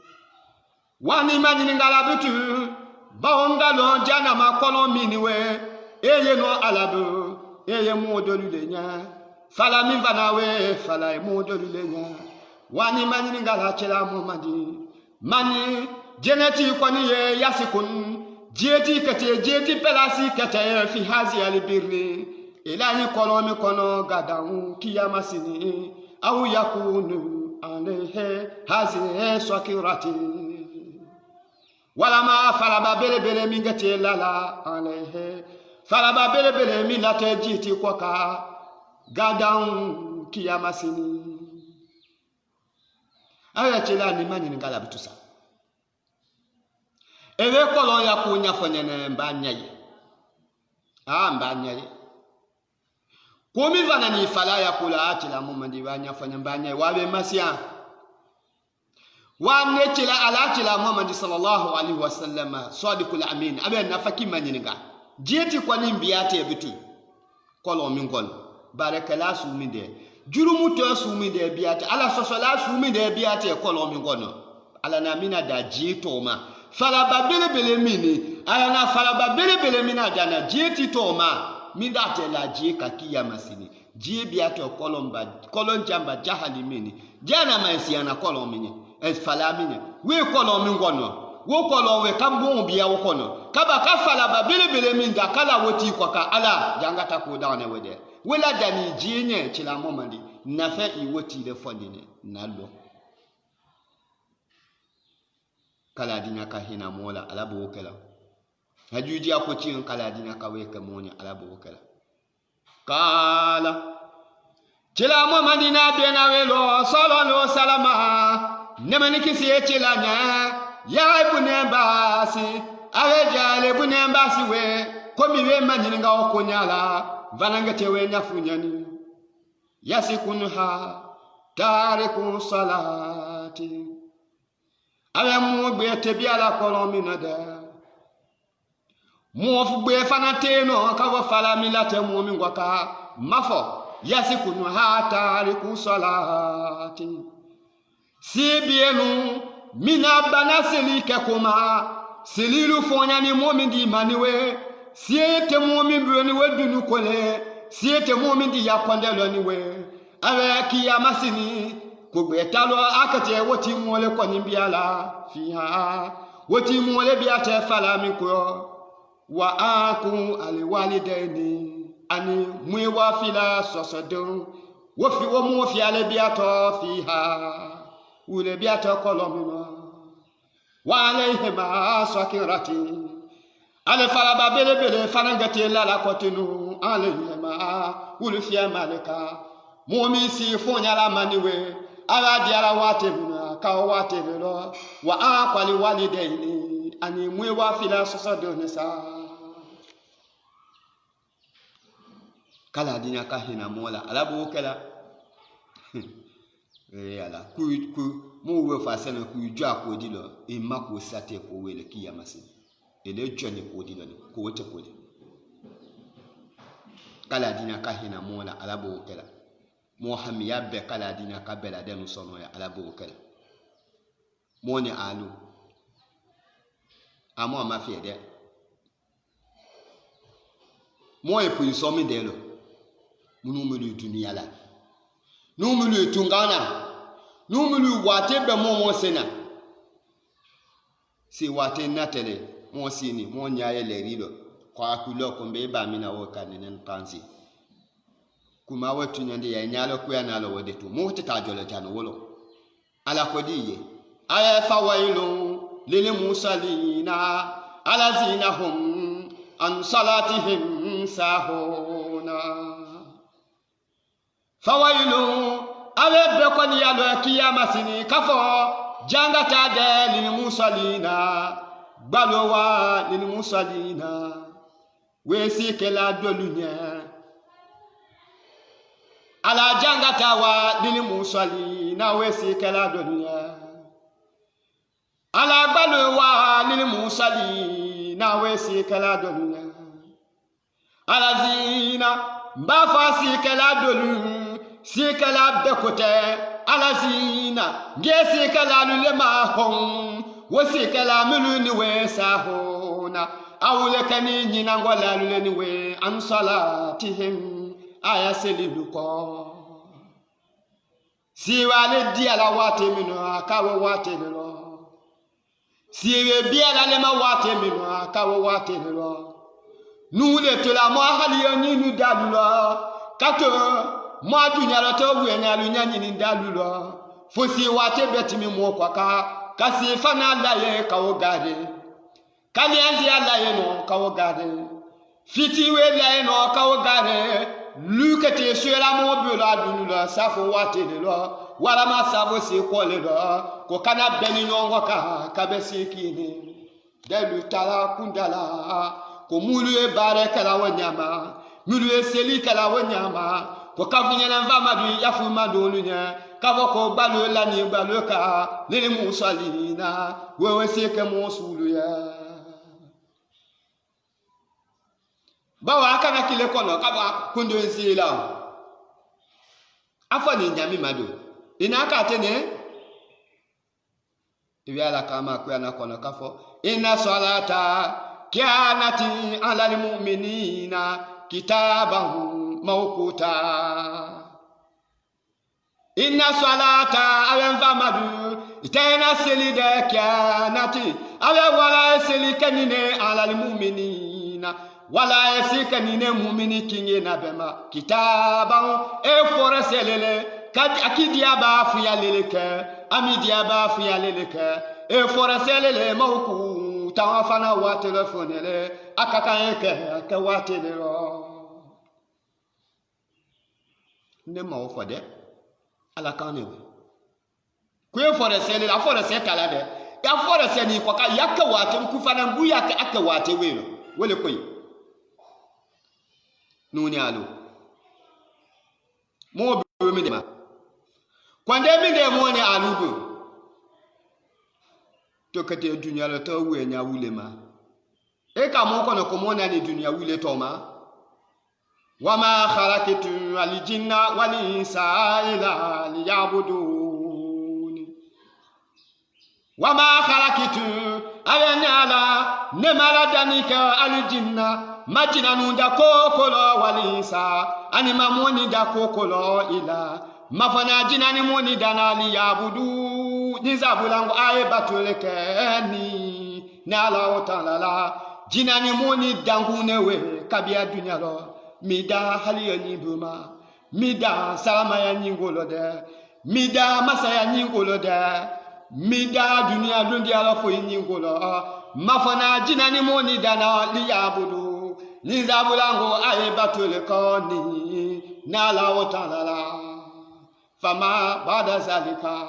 wani manini ngalabutu baonda lo jana makolo miniwe eye no aladu eye modolu lenya fala minva nawe fala modolu lenya wani manini ngalachela momadi mani jeneti kwani ye yasikun jeti pelasi kete fi hazi albirri ilahi kolomi kono gadawu kiyamasini au yakunu alayhi hazi sakirati wala ma falaba bele mingate lala alayhi falaba bele milate jiti kwaka gadan kiyamasini aya chela ni mani ngala bitusa ewe kolo ya kunya fonyene mbanyaye mbanyaye komi vana ni fala ya kula atila mumandi banya fanya mbanyaye wabe masia wane chila ala chila Muhammad sallallahu alaihi wasallam sadiqul amin abe nafaki maninga jeti kwa nimbiate bitu kolo mingol barakala sumide jurumu to sumide biate ala sosola sumide biate kolo mingono ala na mina da jito ma fala babele mini ala na fala babele mina jana jeti to ma mindate la jika kiya masini jie biate kolomba kolonjamba jahali mini jana maisiana kolomini falamine we kolo mingono wo kolo we kambo biya wo kono kaba ka fala ba bele minda kala woti kwa ka ala jangata ko dawne wede wala dani jinye chila momandi nafa I woti le fondine nalo kala dinya ka hina mola ala bo kala hajuji ako cin kala dinya ka we ka moni ala bo kala kala chila momandi na be na we lo sallallahu salama nemani kisi echilanya ya ibune basi aweja le bunemba siwe komi we manyininga okonyala vananga tewe nyafunyani yasikunha tariku salati awe mu gbe tebiala kolomina da mu fu gbe fanateno ka wa fala milate mu mi ngwaka mafo yasikunha tariku salati sibienu mina bana selike kuma selilu fonyani momin di maniwe siete momin bweni wedunu kole siete momin di yakondelo niwe awe kiyamasini kugwetalo akate woti mole koni biala fiha woti mole biate fala minko wa aku alwalidaini ani mwiwa fila sosodon wofi wo mu fi ale biato fiha ule biato kolomino wa alayhima sakirati ale fala babele bele fanangati la kotinu alayhima ule fi malika momi si fonya la maniwe ala diara watebuna ka watebelo wa aqali walidaini ani mwiwa fila sosodon sa kala dinya ka hina mola alabu kala ala ku mu we fa sene ku ju akodi lo e mako sate ko wele kiyamasi ele joni ko di lo ko wote ko di kala dinya ka hina mola alabu kala mo hamiya be kala dinya ka bela de no sono ya alabu kala mo ni alu amo ma fi de mo e pu so mi de lo munumulu dunia la numulu tungana numulu wate be mo sena si wate natele mo sini mo nyaaye le rido kwa kulo ko be ba mina wo kanene pansi kuma watu nyande ya nyalo ku ya nalo wode tu mo tata jole tano wolo ala kodiye aya fawailu lil musalina alazinahum an salatihim sahuna fawailu awe bekoni yalo kiyamasini kafo jangata de lil musalina balowa lil musalina wesi kela dolunya ala jangata wa lil musalina wesi kela dolunya ala balowa lil musalina wesi kela dolunya ala zina mbafa si kela dolunya sikala bekote alazina ngesikala lulema hon wasikala muluni we sahona awulekani nyina ngola luleni we ansalatihim ayaseliluko siwale diala wate mino akawo wate lelo siwe biala lema wate mino akawo wate lelo nule tola mo haliyo nyinu dalulo kato ma dunya la to wu nya lu nya nyini dalu lo fosi wate betimi mo kwaka kasi fana la ye ka o gade kani anzi ala ye no ka o gade fiti we la ye no ka o gade lukete suela mo bi la dunu la safo wate le lo wala ma sabo si ko le lo ko kana beni nyongo ka besi kini delu tala kundala ko mulu e bare kala wanyama mulu e seli kala wanyama ko kafunya na mvama du yafu madolunya kavo ko balu la ni balu ka lil musalina wewe seke musulu ya bawa kana kile kono kaba kundo nsila afani nyami madu ina ka tene ibiala kama kwa na kono kafo inna salata kanati ala lil mu'minina kitabahu mawquta inna salata awenva madu itena selide kanati awe wala selikanine ala almu'minina wala esikanine mu'mini kinye na bema kitaban e foreselele kad akidia ba fu ya leleke amidia ba fu ya leleke e foreselele mawquta afana wa telefonele akakanke aka wa telero ne ma ofo de ala kan ne ku e fore se le la fore se kala de ka fora sani ko ka yakka wate ku fanan bu yakka akka wate welo wala koy nuni alo mo be mi de ma kwande mi de mo ni alu bu to kate dunya la to we nya wule ma e ka mo kono ko mo na ni dunya wule to ma wa ma khalaqtu al jinna wal insa illa liya'budun wa ma khalaqtu ayana ne maladanika al jinna majina nunda kokolo wal insa ani mamoni da kokolo ila mafana jinani moni dana liya'budu ni zabulango aye batulekeni na Allah ta'ala jinani moni dangune we kabia dunya lo mida haliya nyibuma mida salama ya nyingolo de mida masaya nyingolo de mida dunia lundi ala fo nyingolo mafana jinani moni dana liyabudu lizabulango aye batule koni nala wotala fama bada zalika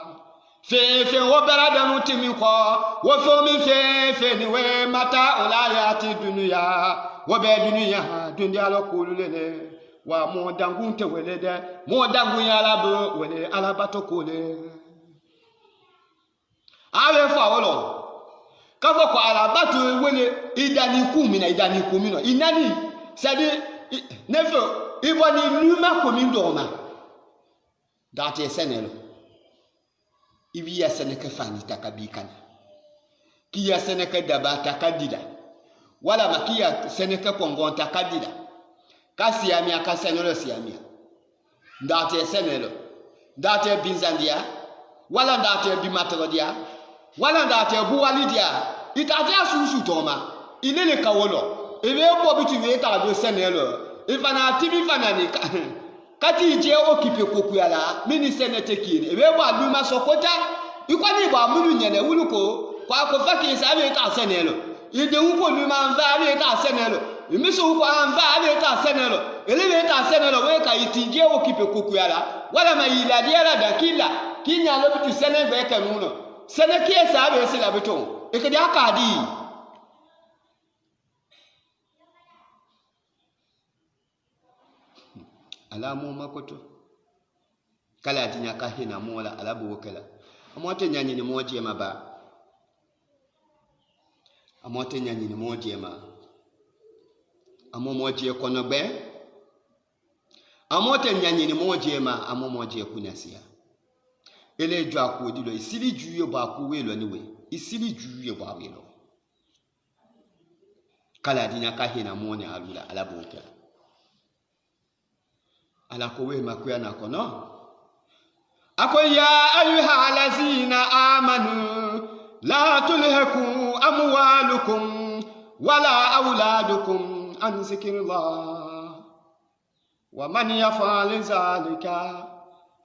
fe wo berada mutimi ko wo fo mi fe ni we mata olayati dunya wo be dunya lo kululele wa mo dangunte welede mo dangunya labo wele alabato kole ale fa wolo ka fo ko alabato wele idani kumino inani sadi nefo iboni luma komindoma date senelo ibi ya seneka fani takabikan ki ya seneka dabata kadida wala makia seneka kongonta kadida kasi amia kasenelo siamia ndate senelo ndate binzandia wala ndate bimatolodia wala ndate buwalidia itate asusu toma inele kawolo ebe bo bitu we ta do senelo ifana tibi fana ni kati je okipe kokuyala mini senete kine ebe bo aluma sokota ikwani ba mulu nyene wuluko kwa ko faki sabe ta senelo ide wuko luma mva ale ta senelo imiso wuko mva ale ta senelo elebe ta senelo we ka itinje okipe kokuyala wala mayila diala dakila kinya lo bitu senegbe kanuno senekie sabe sila beto ekedi akadi alamu makoto kala tinya kahina mola alabu wakala amote nyanyi ni moje maba amote nyanyi ni moje ma amo moje konogbe amote nyanyi ni moje ma amo moje kunyasia ele jwa ko dilo isili juye ba ko welo ni we isili juye ba welo kala tinya kahina mone alula alabu wakala ala ko we makuya na kono ako ya ayuha allazina amanu la tulhikum amwalukum wala auladukum an zikrillah wa man yaf'al zalika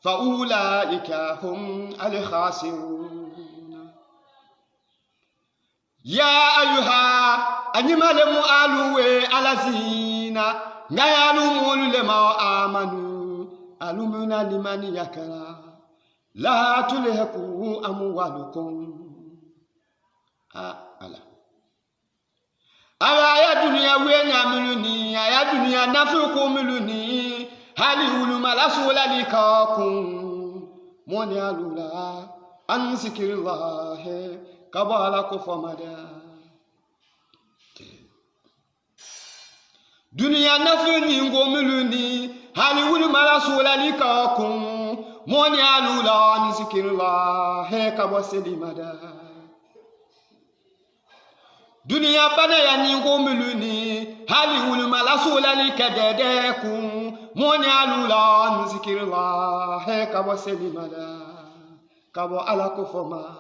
fa ulaika hum al-khasirun ya ayuha animalemu aluwe allazina ngayalu mulule ma amanu alumuna limani yakala la tulhiku amwalukum ala ya dunya wenya miluni ya dunya nafuku miluni hali uluma rasula likakum moni alula an zikrillah kabala kufamada dunia nafuni ngomuluni hali wulu marasula likakum moni alula ni zikrillah kabo selimada dunia bana ya ni ngomuluni hali wulu marasula likadedekum moni alula ni zikrillah kabo selimada kabo ala kufoma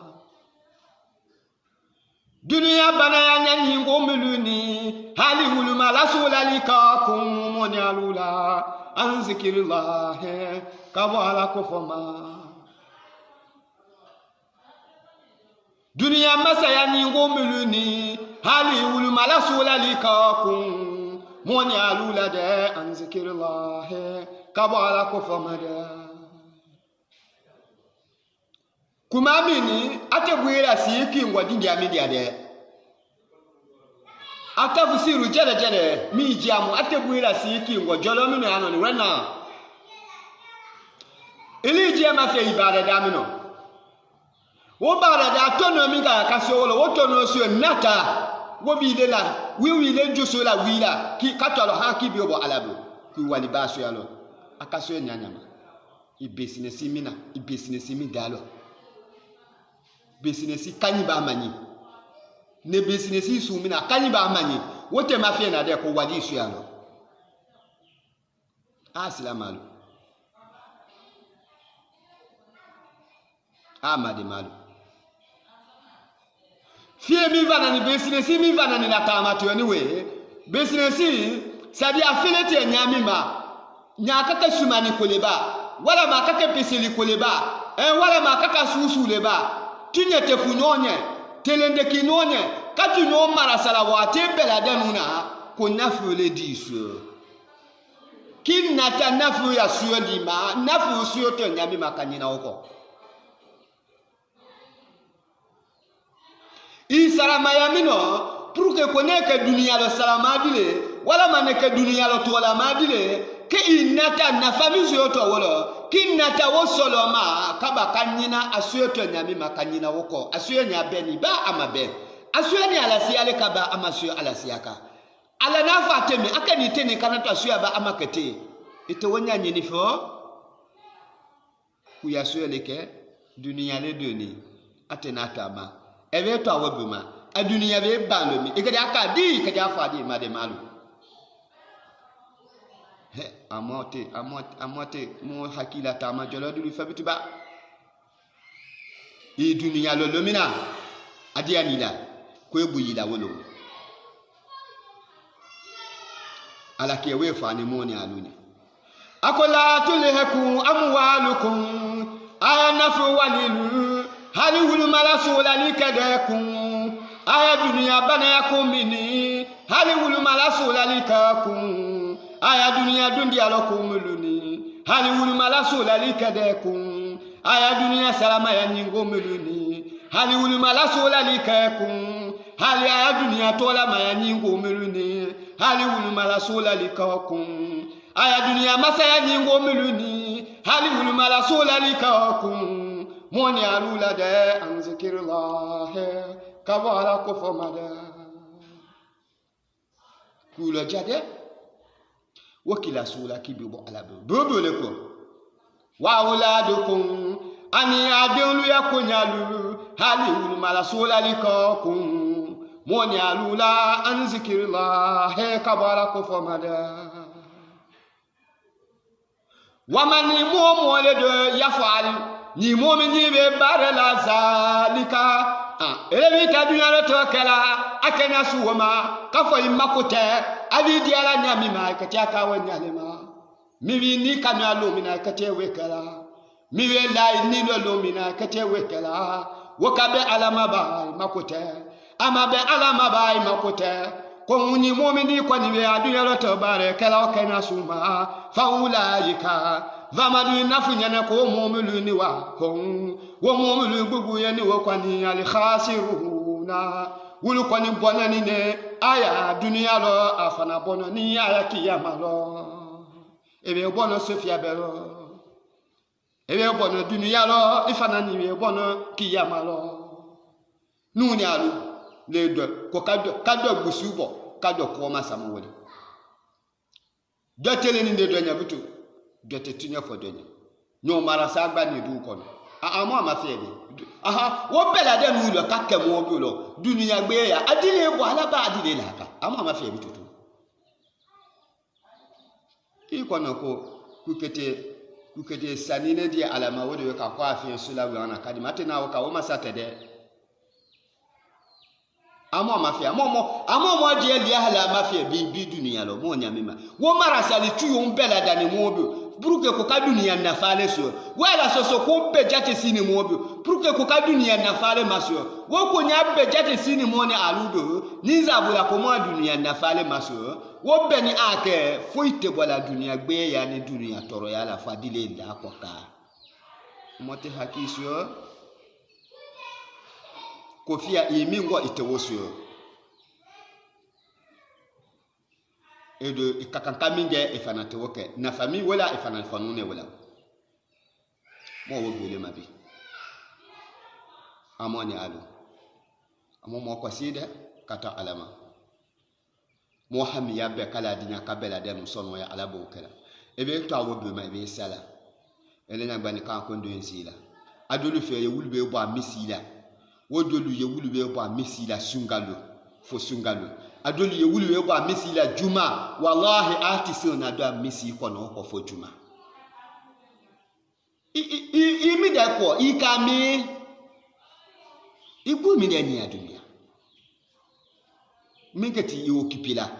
dunia bana ya nyanyi ngomuluni hali huluma rasula likakum moni alula an zikrillah kabo ala kufoma dunia masa ya ngomuluni hali huluma rasula likakum moni alula de an zikrillah kabo ala kufoma de kumamini ate bwira si kingwa dingia media de ata fusiru jere mi jamu ate bwira si kingwa jolo mino ano ni wena ili jema fe ibada damino wo bada da tono mi ga kasolo wo tono so nata wo bi de la wi le joso la wi la ki katolo ha ki bi obo alabo ku wali baso yalo akaso nyanyama i business mina i business mi dalo business kanyi ba manyi ne business su mina kanyi ba manyi wote mafia na de ko wadi su yalo asilamalu amade malu fie mi vana ni business mi vana ni natamato anyway business sadi affiliate nyami ma nyakaka sumani koleba wala makaka peseli koleba wala makaka susu leba tinye tefunyonye telende kinonye katu no marasala wate bela danuna ko nafu le disu kin nata nafu ya suyo lima nafu suyo to nyami makanyina oko i salama yamino pour que koneke dunia lo salama dile wala maneke dunia lo tola madile ke inata na famille yoto wolo kinata wo soloma kaba kanyina asuyoto nyami makanyina woko asuyo nya beni ba amabe asuyo ni alasiale kaba amasuyo alasiaka ala nafa temi akani teni kanata asuyo ba amakete ito wonya nyini fo kuya suyo leke dunia le doni atenata ma ebe to awobuma adunia be balomi ikadi akadi ikadi afadi made malu amote mo hakila tama jolo dulu fabitu ba e dunia lo lomina adi anila ko ebu yida wolo ala ke we fani moni aluni akola tulheku amwalukum ayanafu walilu hali hulu malasula likadakum aya dunia bana yakumini hali hulu malasula likakum aya dunia dundi alokumuluni hali hulu malasula likadakum aya dunia salama ya nyingomuluni hali hulu malasula likakum hali aya dunia tola maya nyingomuluni hali hulu malasula likakum aya dunia masaya nyingomuluni hali hulu malasula likakum moni alula de anzikirullah kabala kufamada kula jade wakila sula kibibo alabu bobo leko wa auladukum ani adelu yakunyalu hali ul malasula likakum moni alula anzikirullah kabala kufamada wamani momo le de yafal ni momi ni be barala zalika elevi tadunya lo tokela akena suwama kafo imakote ali diala nyami ma katia ka wanyalema miwi ni kana lo mina katia wekala miwe la ni lo mina katia wekala wakabe alama ba makote amabe alama ba makote ko ni momi ni ko ni be adunya lo to bare kala akena suma faulaika vamadu nafunyana ko momuluni wa hon wo momulu gugu yani wo kwani al khasiruna wulu kwani bonani ne aya dunia lo afana bonani aya kiyama lo ebe bono sofia belo ebe bono dunia lo ifana ni ebe bono kiyama lo nuni alu le do ko kado gusubo kado ko masamu wole do tele ni de do nyabutu dote tunya fodonya no mara sagba ni du kono amo amafebe aha wo bela de nu lo kakke mo bi lo dunya gbe ya adile bo alaba adile la ka amo amafebe tutu ikono ko kukete sanine di alama wode ka kwa afi sula wana kadima tena wo ka wo masatede amo amafia amo je li ala mafia bi dunya lo mo nyamema wo mara sali tuyo mbela dani mo bi Pruke ko ka dunia na fale so wala so ko be jate sini mo bi pruke ko ka dunia na fale maso wo ko nya be jate sini mo ne aludo ni zabula ko mo dunia na fale maso wo be ni ake foite bola dunia gbe ya ni dunia toro ya la fadile nda ko ka mote hakisio kofia imingo itewosio edo ikakankaminge ifana tewoke na fami wala ifana fanune wala mo wo gele mabi amoni alu amo mo ko sida kata alama mo hami yabbe kala dinya kabela dem sono ya alabo kala ebe to awo be ma ebe sala elena gbani kan ko ndo ensila adolu fe ye wulbe bo amisila wodolu ye wulbe bo amisila sungalo fo sungalo adolu ye wulbe bo amisila juma wallahi artisi na do amisi ko no ko fo juma imi da ko ikami ibu mi ni adunia mingeti i okipila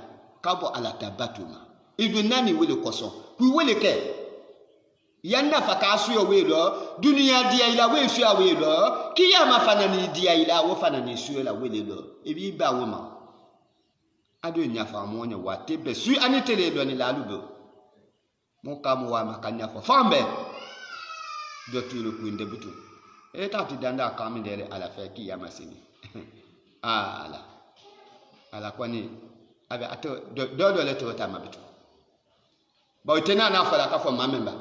kabo ala tabatuma idu nani wele koso ku wele ke yanna fakasu yo welo dunia dia ila we su awelo kiyama fanani dia ila wo fanani su ila wele lo ebi ba wo ma ado nya fa mo nya wa tebe su ani tele do ni la lubo mo ka mo wa makanya fa fambe do tulo ku ndebutu e ta ti danda ka mi dele ala fa kiyama sini ala kwani abe ato do le to ta mabitu ba utena na fala ka fo mamemba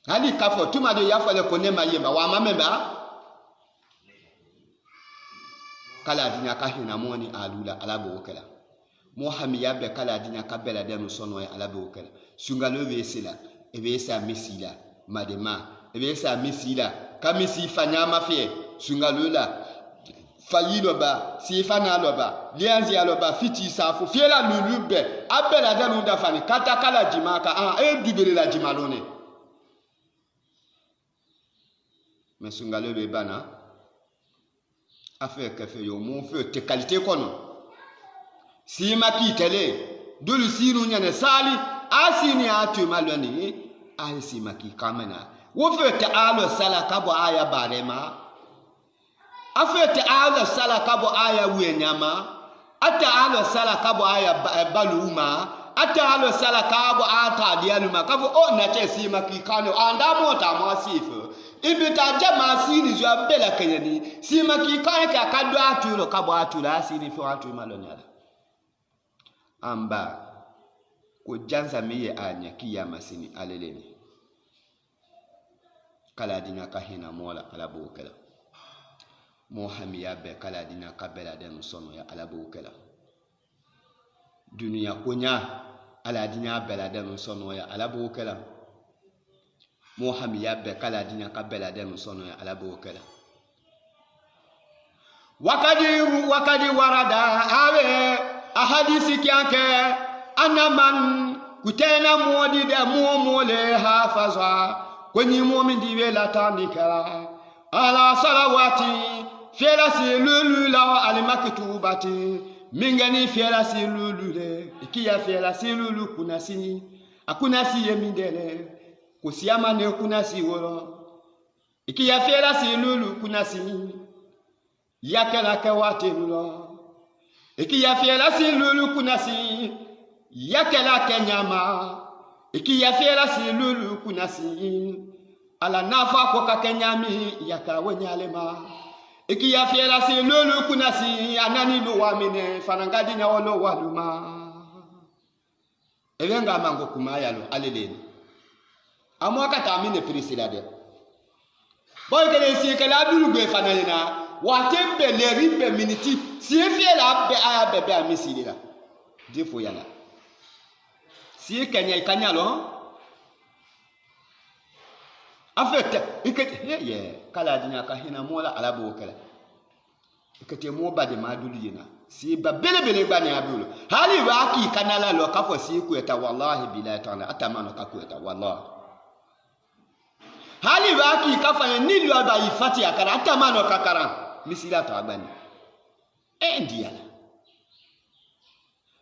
hali ka fo tuma do ya fale ko ne mayemba wa mamemba kala dinya ka hina moni alula alabo okela mo hami yabe kala dinya ka bela dem sono ya alabo okela sungalo be sila ebe sa misila madema ebe sa misila kamisi fanyama fe sungalo la fayilo ba sifana loba lianzi aloba fiti safu fiela lulube abela danu dafani kata kala jimaka dubele la jimalone mesungalo be bana afe kafe yo mon fe te qualité kono si maki tele dulu sinu nyane sali asini atu maloni si maki kamena wo fe te alo sala kabo aya barema afete ala sala kabo aya wenyama ata ala sala kabo aya baluma ata ala sala kabo ata dialuma kabo na chesi makikano anda mota masifu ibita jama sini zwa bela kenyani si makikano ka kado atulo kabo atula asini fo atu malonyala amba ko janza miye anya kiyama sini aleleni kala dinya kahina mola alabo kala mo hamiya be kala dina kabela den sono ya alabo kala dunia konya ala dina bela den sono ya alabo kala mo hamiya be kala dina kabela den sono ya alabo kala wakadi warada awe ahadisi kyanke anaman kutena modi de mole hafaza kwenye mu'min diwe la tanikara ala salawati fiela si lulu la alimakitubati mingani fiela si lulu le ikiya fiela si lulu kunasi akunasi yemindele kusiyama ne kunasi woro ikiya fiela si lulu kunasi yakela kawate lulo ikiya fiela si lulu kunasi yakela kenyama ikiya fiela si lulu kunasi ala nafa ko kakenyami yakawanyalema ikiya fiela si lulu kunasi anani luwa mine fanangadi nya wolo waluma ebenga mango kumaya lo aleleni amwaka tamine prisila de boy kele si kala dulu be fanalena watembe le ribe miniti si fiela be aya bebe amisila defo yana si kenya kanyalo afete ikete kala dinya ka hina mola alabo kala ikete mo bade madulu yina si ba bele gbani abulo hali waki kanala lo kafo si kueta wallahi billahi ta'ala atamano ka kueta wallahi hali waki kafanya nilu aba ifati akara atamano kakara misila to agbani ndia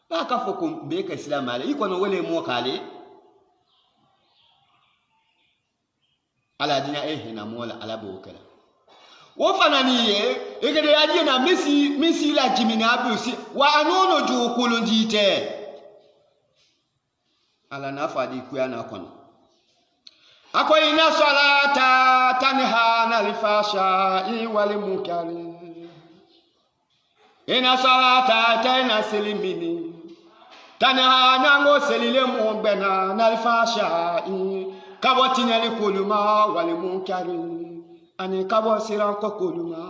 ba kafo ko be ka islam ale iko no wele mo kale ala dinya hina mola alabo kala wo fananiye egede yaje na misi la jimina abusi wa anono ju kulundite ala na fadi kuya na kono ako ina salata tanha anil fahsha'i wal munkari ina salata tana silimini tanha nango selile mu gbena anil fahsha'i kabo tinyali kuluma wal munkari ani kabo siran ko kuluma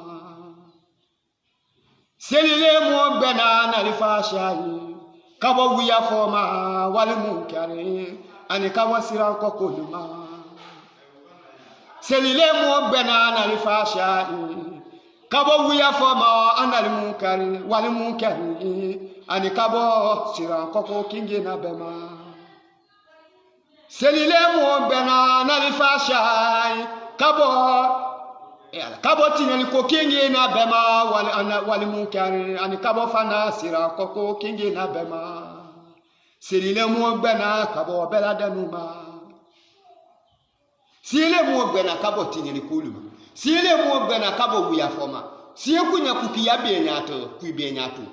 selile mu gbena anil fahsha'i kabo wiya foma wal munkari ani kabo siran ko kuluma selile mu gbena anil fahsha'i kabo wiya foma anil munkari wal munkari ani kabo siran ko kinge na bema selile mu gbena anil fahsha'i kabo tinyali ko kinge na bema wal munkari ani kabo fana siran ko kinge na bema selile mu gbena kabo bela danuma sile mu gbena kabo tinyali kuluma sile mu gbena kabo wiya foma sie kunya kukiya benyato ku benyato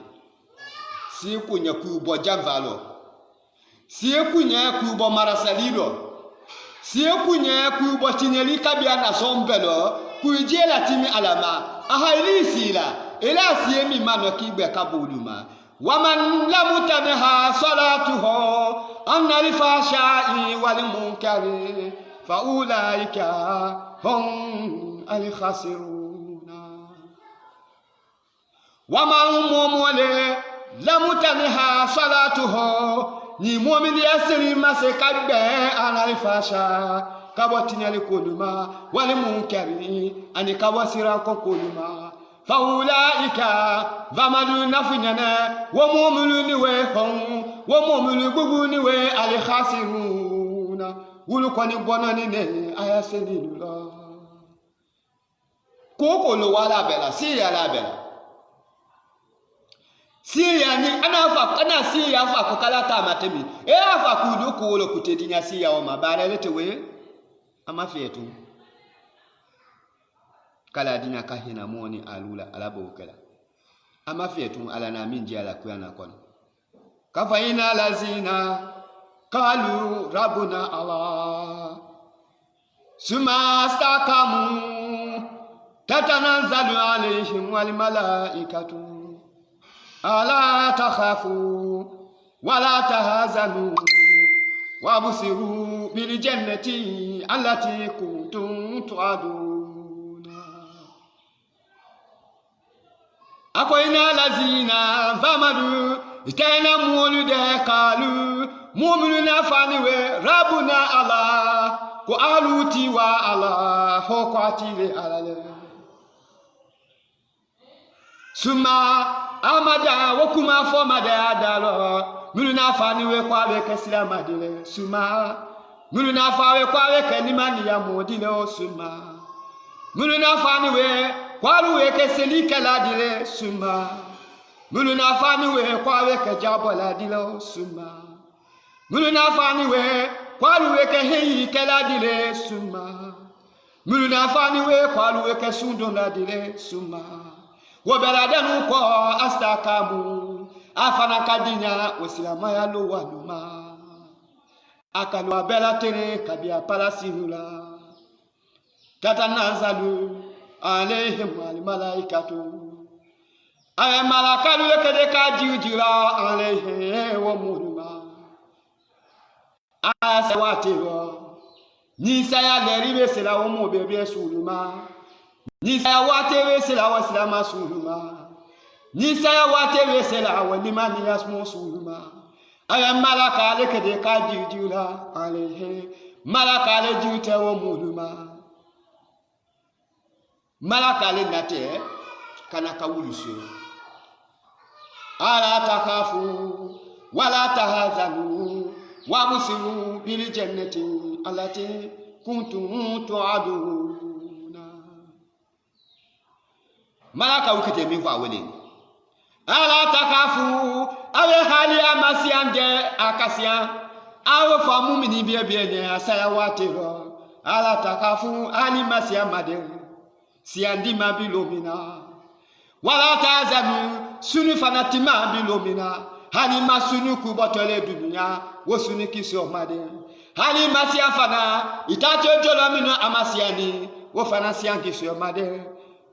sie kunya ku bojavalo sie kunya ku bo marasalilo sie kunya ku bo tinyali kabia na sombelo ku jela timi alama ahaili sila ila sie mi mano kigbe kabuluma waman lam tanha salatuhu anil fahsha'i wal munkari fa ulaika hum al khasiruna waman mumule lam tanha salatuhu ni mu'min yasri masekabbe anil fahsha kabotinyali kuluma wal munkari ani kabasira ko kuluma fa ulaika vamalu nafunyana wa mu'minuni we hum wa mu'minu gbuguni we al khasiruna wulu koni bonani ne ayasenilula koko lo wala bela si ya la bela si ya ni ana si ya fa ko kala ta matemi e afa kudu ko wolo kutedinya si ya o mabare letewe amafietu kala dina kahina moni alula alabo kala amafietu ala na minji ala kuyana kono kafaina lazina qalu rabbuna allah summa istaqamu tatanazzalu alaihim wal malaikatu ala takhafu wala tahzanu wabsiru bil jannati allati kuntum tu'aduna akoina lazina famadu itana mulude qalu mu'minuna faniwe rabbuna allah ko aluti wa allah ho kwatile alale suma amada wokuma fomada dalo muluna faniwe kwawe kesila madile suma muluna fawe kwawe kenimani ya modile suma muluna faniwe kwawe keseli kala dile suma muluna faniwe kwawe kejabola dile suma muluna faniwe kwawe kehi kala dile suma muluna faniwe kwawe kesundona dile suma wobeladanu ko astakamu afana kadinya osilama ya lo waluma akalu abela tere kabia palasihula tatanazalu alaihim wal malaikatu ay malakalu lekede kajijira alaihi wa murma asawatiro ni saya leribe sela wo mo bebe suluma ni saya watewe sela wa silama suluma ni saya watewe sela wa limani yasmu suluma ay malaka lekede kajijira alaihi malaka le jute wo murma malaka le nate kana kawulusu ala takafu wala tahzanu wabsiru bil jannati allati kuntum tu'aduna malaka ukete mi fa wele ala takafu awe hali amasiande akasia awe fa mumini biye ne asaya watero ala takafu ali masia made siandi mabilomina wala tazanu sunu fanatima bilomina hani masunu kubotole dunya wosunu kiso made hali masia fana itacho jolo mino amasiani wo fana sian kisyo made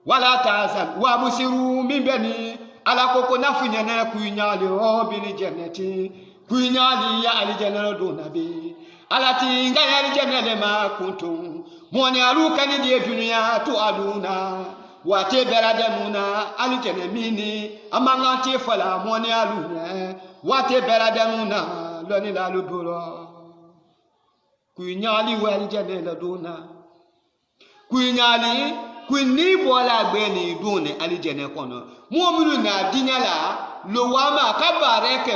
wala tazan wa musiru mimbeni ala koko nafunya na kuinyali o bil jannati kuinyali ya al jannatu dunabi alati nga ya al jannati ma kuntum moni aluka ni die dunya tu aluna wate beradamuna al jannamini amanga te fala moni aluna wate beradamuna loni la luburo kuinyali wa al jannati duna kuinyali kwini bola gbeni dune alijene kono mu'minu na dinyala lo wama ka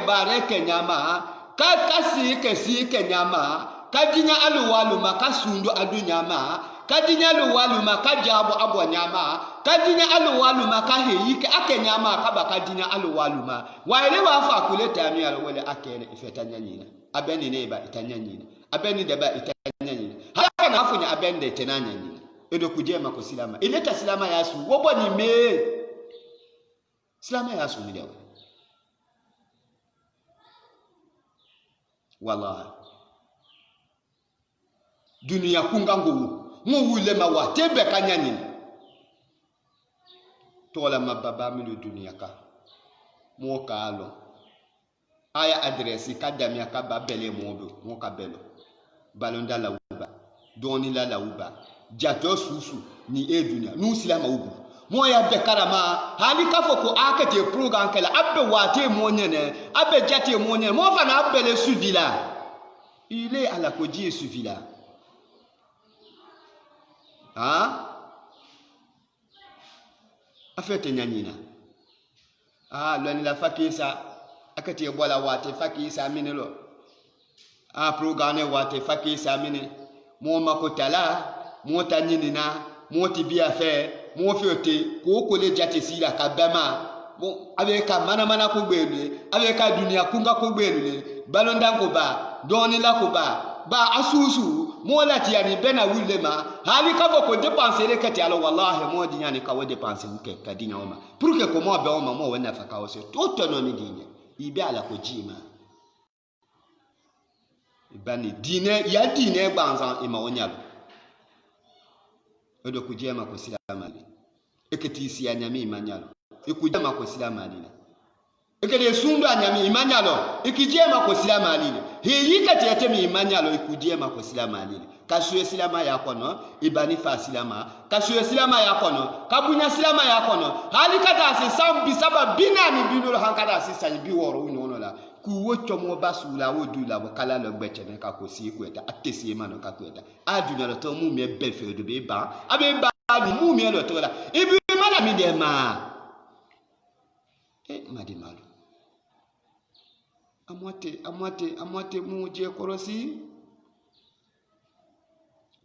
bareke nyama ka kasi ke nyama ka dinya aluwalu maka sundu adu nyama ka dinya aluwalu maka jabu abo nyama ka dinya aluwalu maka heyike ake nyama ka baka dinya aluwalu ma waile wa fa kuleta mi alo wala akene ifetanya nyina abeni neba itanya nyina abeni deba itanya nyina haka na afunya abende tenanya nyina edo kujema ko silama ileta silama yasu wobo ni me silama yasu ni dawo wallahi dunia kungango mu wule ma wa tebe kanyani tola mababa mi dunia ka mo kalo aya adresi kadami aka babele modo mo kabelo balonda la uba doni la uba jato susu ni dunia nu silama ubu mo ya be karama hali kafo ko akate program kala abbe wate mo nyene abbe jate mo nyene mo fa na abbe le suvila ile ala ko ji suvila afete nyanyina loni la fakisa akate bola wate fakisa minelo program ne wate fakisa mine mo makotala mo tanyinina mo tibia fe mo fiote ko ko le jate sila ka bama bon avec ka mana ko gbelu avec ka dunia kunga ko gbelu balonda ko ba doni la ko ba asusu mo lati yani bena wulema hali ka ko dépenser le kati alo wallahi mo dinya ni ka wo dépenser nke ka dinya oma pour que ko mo be oma mo wona fa ka wo se autonomie dinya ibe ala ko jima ibani dine ya dine gbanzan ima onyalo edo kujema ko silama li eketi isi anyami imanyalo ekujema ko silama li ekede sundu anyami imanyalo ekijema ko silama li heyika tetemi imanyalo ekujema ko silama li kasuye silama yako no ibani fa silama kasuye silama yako no kabunya silama yako no hali kata se sambi saba binani binul hankada se sanyi biworo unono la kuwocho mo basula wodula bo kala lo gbeche ne ka ko si kweta atesi mano ka kweta adunya lo to mu me befe do be ba abe ba mu me lo to la ibi mala mi de ma madi malu amwate mu je korosi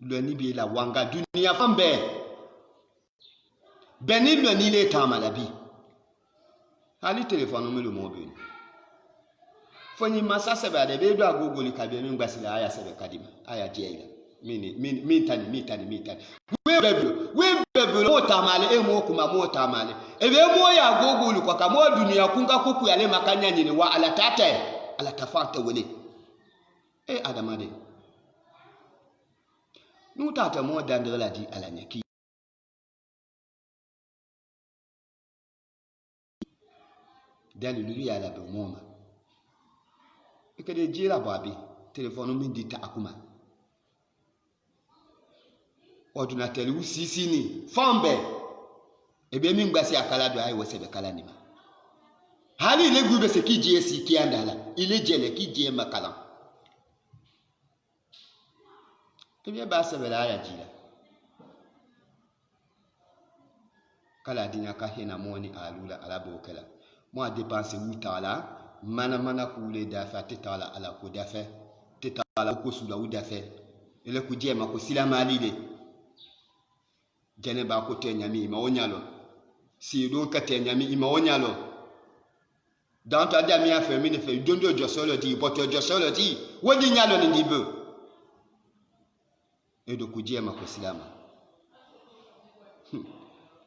lo ni bi la wanga dunia fambe beni lo ni le tamalabi hali telephone mi lo mo be fonyi masa sebe de be do agogo li kabe mi ngbasila aya sebe kadima aya jeela mi tani we beblo mo tamale mo kuma mo tamale ebe mo ya agogo li kwa ka mo dunia kunga kuku yale makanya nyini wa ala tafata wele adamade nu tata mo dandela di ala nyaki dali lulu ya la be moma ekede jira babi telephone mi dita akuma ordinateur usisi ni fambe ebe mi ngbasi akala do ayi wose be kala ni ma hali ile gube se ki JS ki andala ile jele ki je makala ebe ba se bela ya jira kala dinya ka hena moni alula alabo kala mo a dépenser wutala mana kule dafa tetala ala ko dafa tetala ko sula u dafa ele ku jema ko silama alile jene ba ko tenyami ma onyalo si do ka tenyami ima onyalo dans ta dami a fait mine fait dondo josolo di boto josolo di wodi nyalo ni dibe edo ku jema ko silama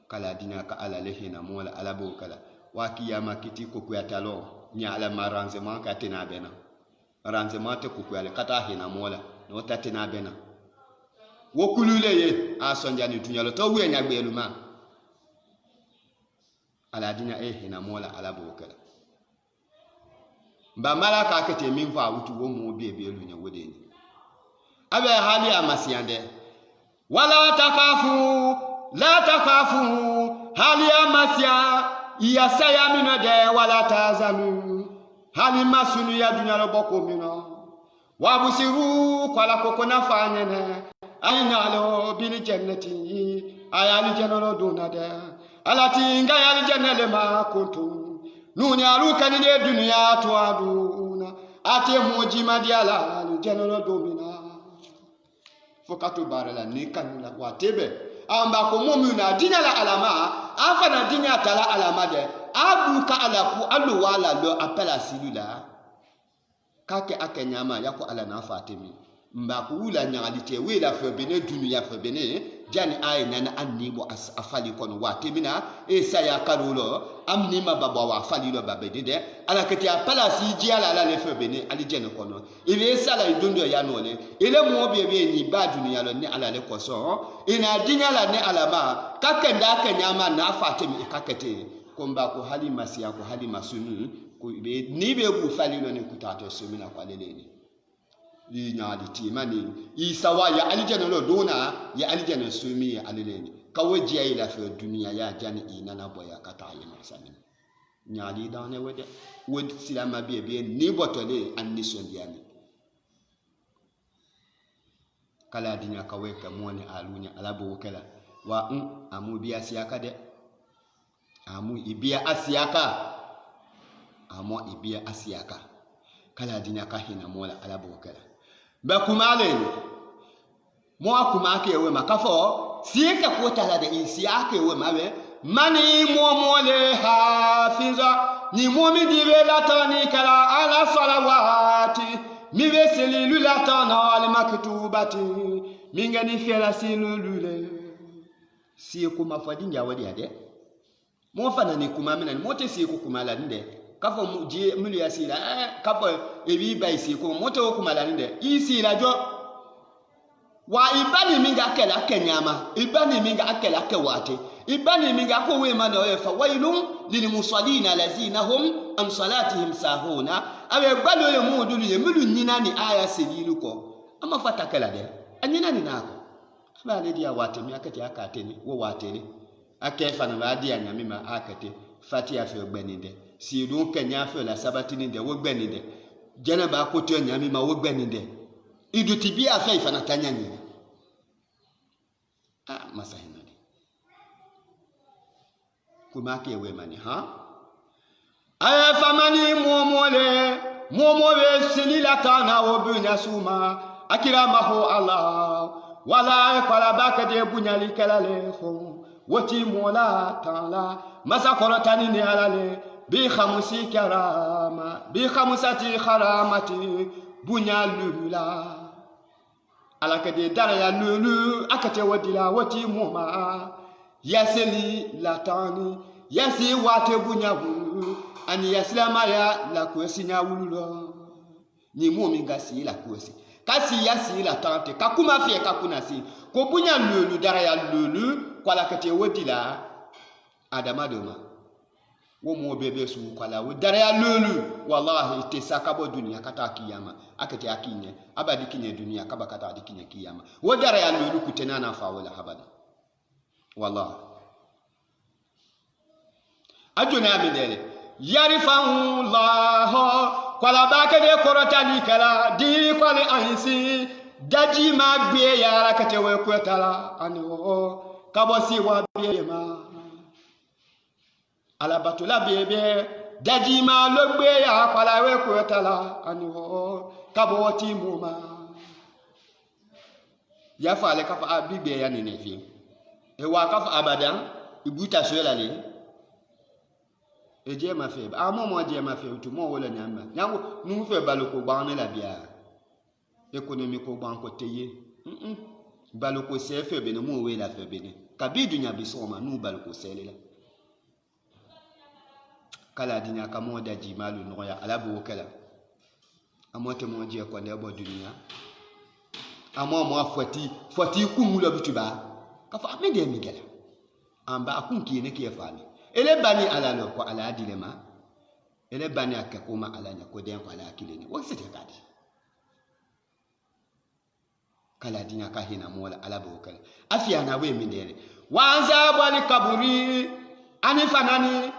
kala dina ka ala lehina mola ala bo kala waki yama kiti ko ku yatalo nya ala maranzement ka tena bena ranzement te ku ku ala kata hina mola no tatina bena wo kulule ye a sonjani dunya lo to we nya gbelu ma ala dina hina mola ala bokala ba malaka kete min fa wutu wo mo bebe lu nya wodeni abe hali amasiande wala takafu la takafu hali amasia ya saya minode wala tazanu hali masunu ya dunya lo boko mino wabusiru kwala kokona fanyene ayinalo bil jannati ayali jannalo dunada alati ngayali jannale ma kuntu nuni alukani de dunya tuaduna ate mujima diala jannalo domina fokatu barala ni kanula watebe amba ko mumuna dinala alama afana dinya tala alama de abuka alaku alu wala lo apela silula kake akenyama yako ala na fatimi mba ko wula nyagalite wela fe bene dunya fe bene jani ay nana annibo afali kono watemina e saya karulo amni mababa wa afali lo babede de ala kete apela si ji ala le fe bene ali jene kono ile sala idondo ya nole ile mo bebe ni ba dunya lo ni ala le koso ina dinya la ni alama kake nda kenyama na fatimi kakete komba ko hali masiya ko hali masunu ko be ni be bu falilo ni kutato semina kwa leleni li nyaadi timani isawa ya alijana lo dona ya alijana sumi ya aleleni kawaji ya ila fi dunia ya jani inana boya kata ayema samin nyaadi dane wede wod silama be ni botole anniso ndiani kala dinya kaweka mone alunya alabo wokela wa amu biya siyaka de amu ibia asiaka amo ibia asiaka kala dinya ka hina mola alabo wokela ba kumale mo akuma ke we makafo sieka kotala de isiaka we mawe mani mo mole hafiza ni mo mi dibe latani kala ala salawati mi be selilu latana al maktubati mingani fela silulule sieko mafadinga wadi ade mo fana ni kuma mina mo te sieko kuma la nde kafo muje mulu ya sila kafo ebi bai sieko mo te kuma la nde isi la jo wa ibani minga kala kenyama ibani minga akela kewate ibani minga ko we mana we fa wailum lil musallina allazina hum an salatihim sahuna awe gbalo le mu dulu ye mulu nyina ni aya sebilu ko ama fata kala de anyina ni nako ba le dia wate mi akati akate ni wo wate ni akefa na ba dia nyami ma akate fatia fe gbeninde si dun kenya fe la sabatini de wo gbeninde jana ba ko to nyami ma wo gbeninde iduti bi afa ifana tanyani masahina ni kuma ke we mani ha aya famani momole silila tana obunya suma akiramahu allah wala qala bakade bunyali kalale khum wati mola tala masakorotani ni alale bi khamsi karama bi khamsati kharamati bunyalula alakade dara ya lulu akate wadila wati moma yaseli latani yasi wate bunyawu ani yaslama ya la kwesinya wululo ni momi ngasi la kwesi kasi yasi latante kakuma fie kakuna si ko bunya lulu dara ya lulu kwala kate wadila adama doma wo mo bebe su kwala wo dara ya lulu wallahi te sakabo dunia kata kiyama akate akinye abadi kinye dunia kaba kata adikinye kiyama wo dara ya lulu kutena na fawala habada wallahi ajuna midele yarifahu allah kwala bakade korotani kala di kwali ansi daji magbe yara kate we kwetala anwo kabosi wa biema alabatu la bebe daji ma logbe ya kwala we kwetala anwo kaboti muma ya fale kafa abigbe ya nenefi e wa kafa abadan ibuta soyala le eje ma fe mo je ma fe tu mo wala nyamba nyango nu fe baloko gba na la bia economy ko gba ko teye baloko se fe be no mo we la fe be ni kabidu nya bi so ma nu baloko se le la kala dinya ka mo da ji malu no ya alabu kala amote mo je ko ne bo dunya Moi foti kumula bituba ka fa me de migela amba akun ki ne ki fami ele bani ala no ko ala dilema ele bani akakuma ala nya ko den ko ala kileni wo sete kadi kala dinya ka hina mola ala bokala afia na we mindere wanza bali kaburi ani fanani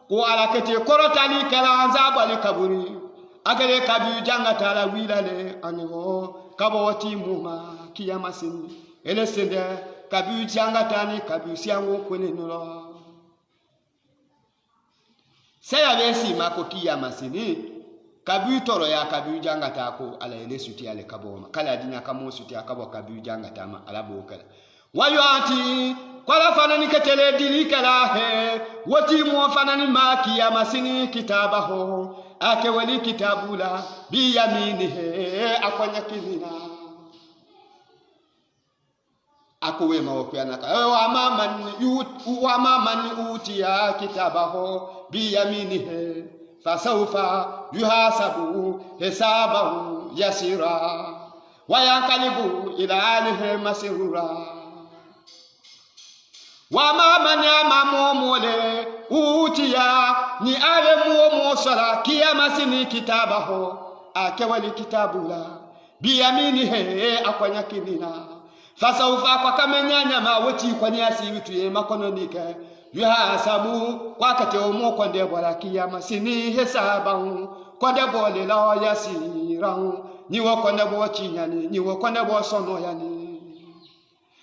ko ala kete korotani kala wanza bali kaburi agere kabi janga tala wilale aniho kaboti muma kiyama sini ele sende kabi janga tani kabi siango kwene nulo saya besi mako kiyama sini kabi toro ya kabi janga tako ala ele suti ale kaboma kala dinya kamo suti akabo kabi janga tama ala bokala wayati kwala fanani ketele dilikala he woti mo fanani ma kiyama sini kitabaho ake wali kitabula bi yaminihi akwanya kinina akowe mawopiana ka wa maman utiya kitabahu bi yaminihi fasawfa yuhasabu hisabahu yasira wa yanqalibu ila alihi masrura wa maman amamole utiya ni ale muomo sala kiyama sini kitabaho akewali kitabula biyaminihi akwanya kinina fasawfa kwa kamenyanya mawoti kwa niasi witu ye makono nika yuhasabu kwa kate omo kwa ndebora kiyama sini hesabahu kwa ndebole la yasirahu niwo kwa ndebo chinyani niwo kwa ndebo sono yani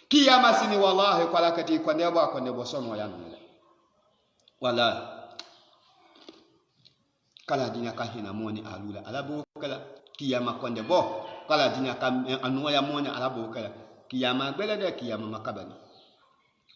kiyama sini wallahi kwa lakati kwa ndebo sono yani wala kala dinya ka hina moni alula alabo kala kiyama kwande bo kala dinya ka anuwa ya moni alabo kala kiyama belede kiyama makabani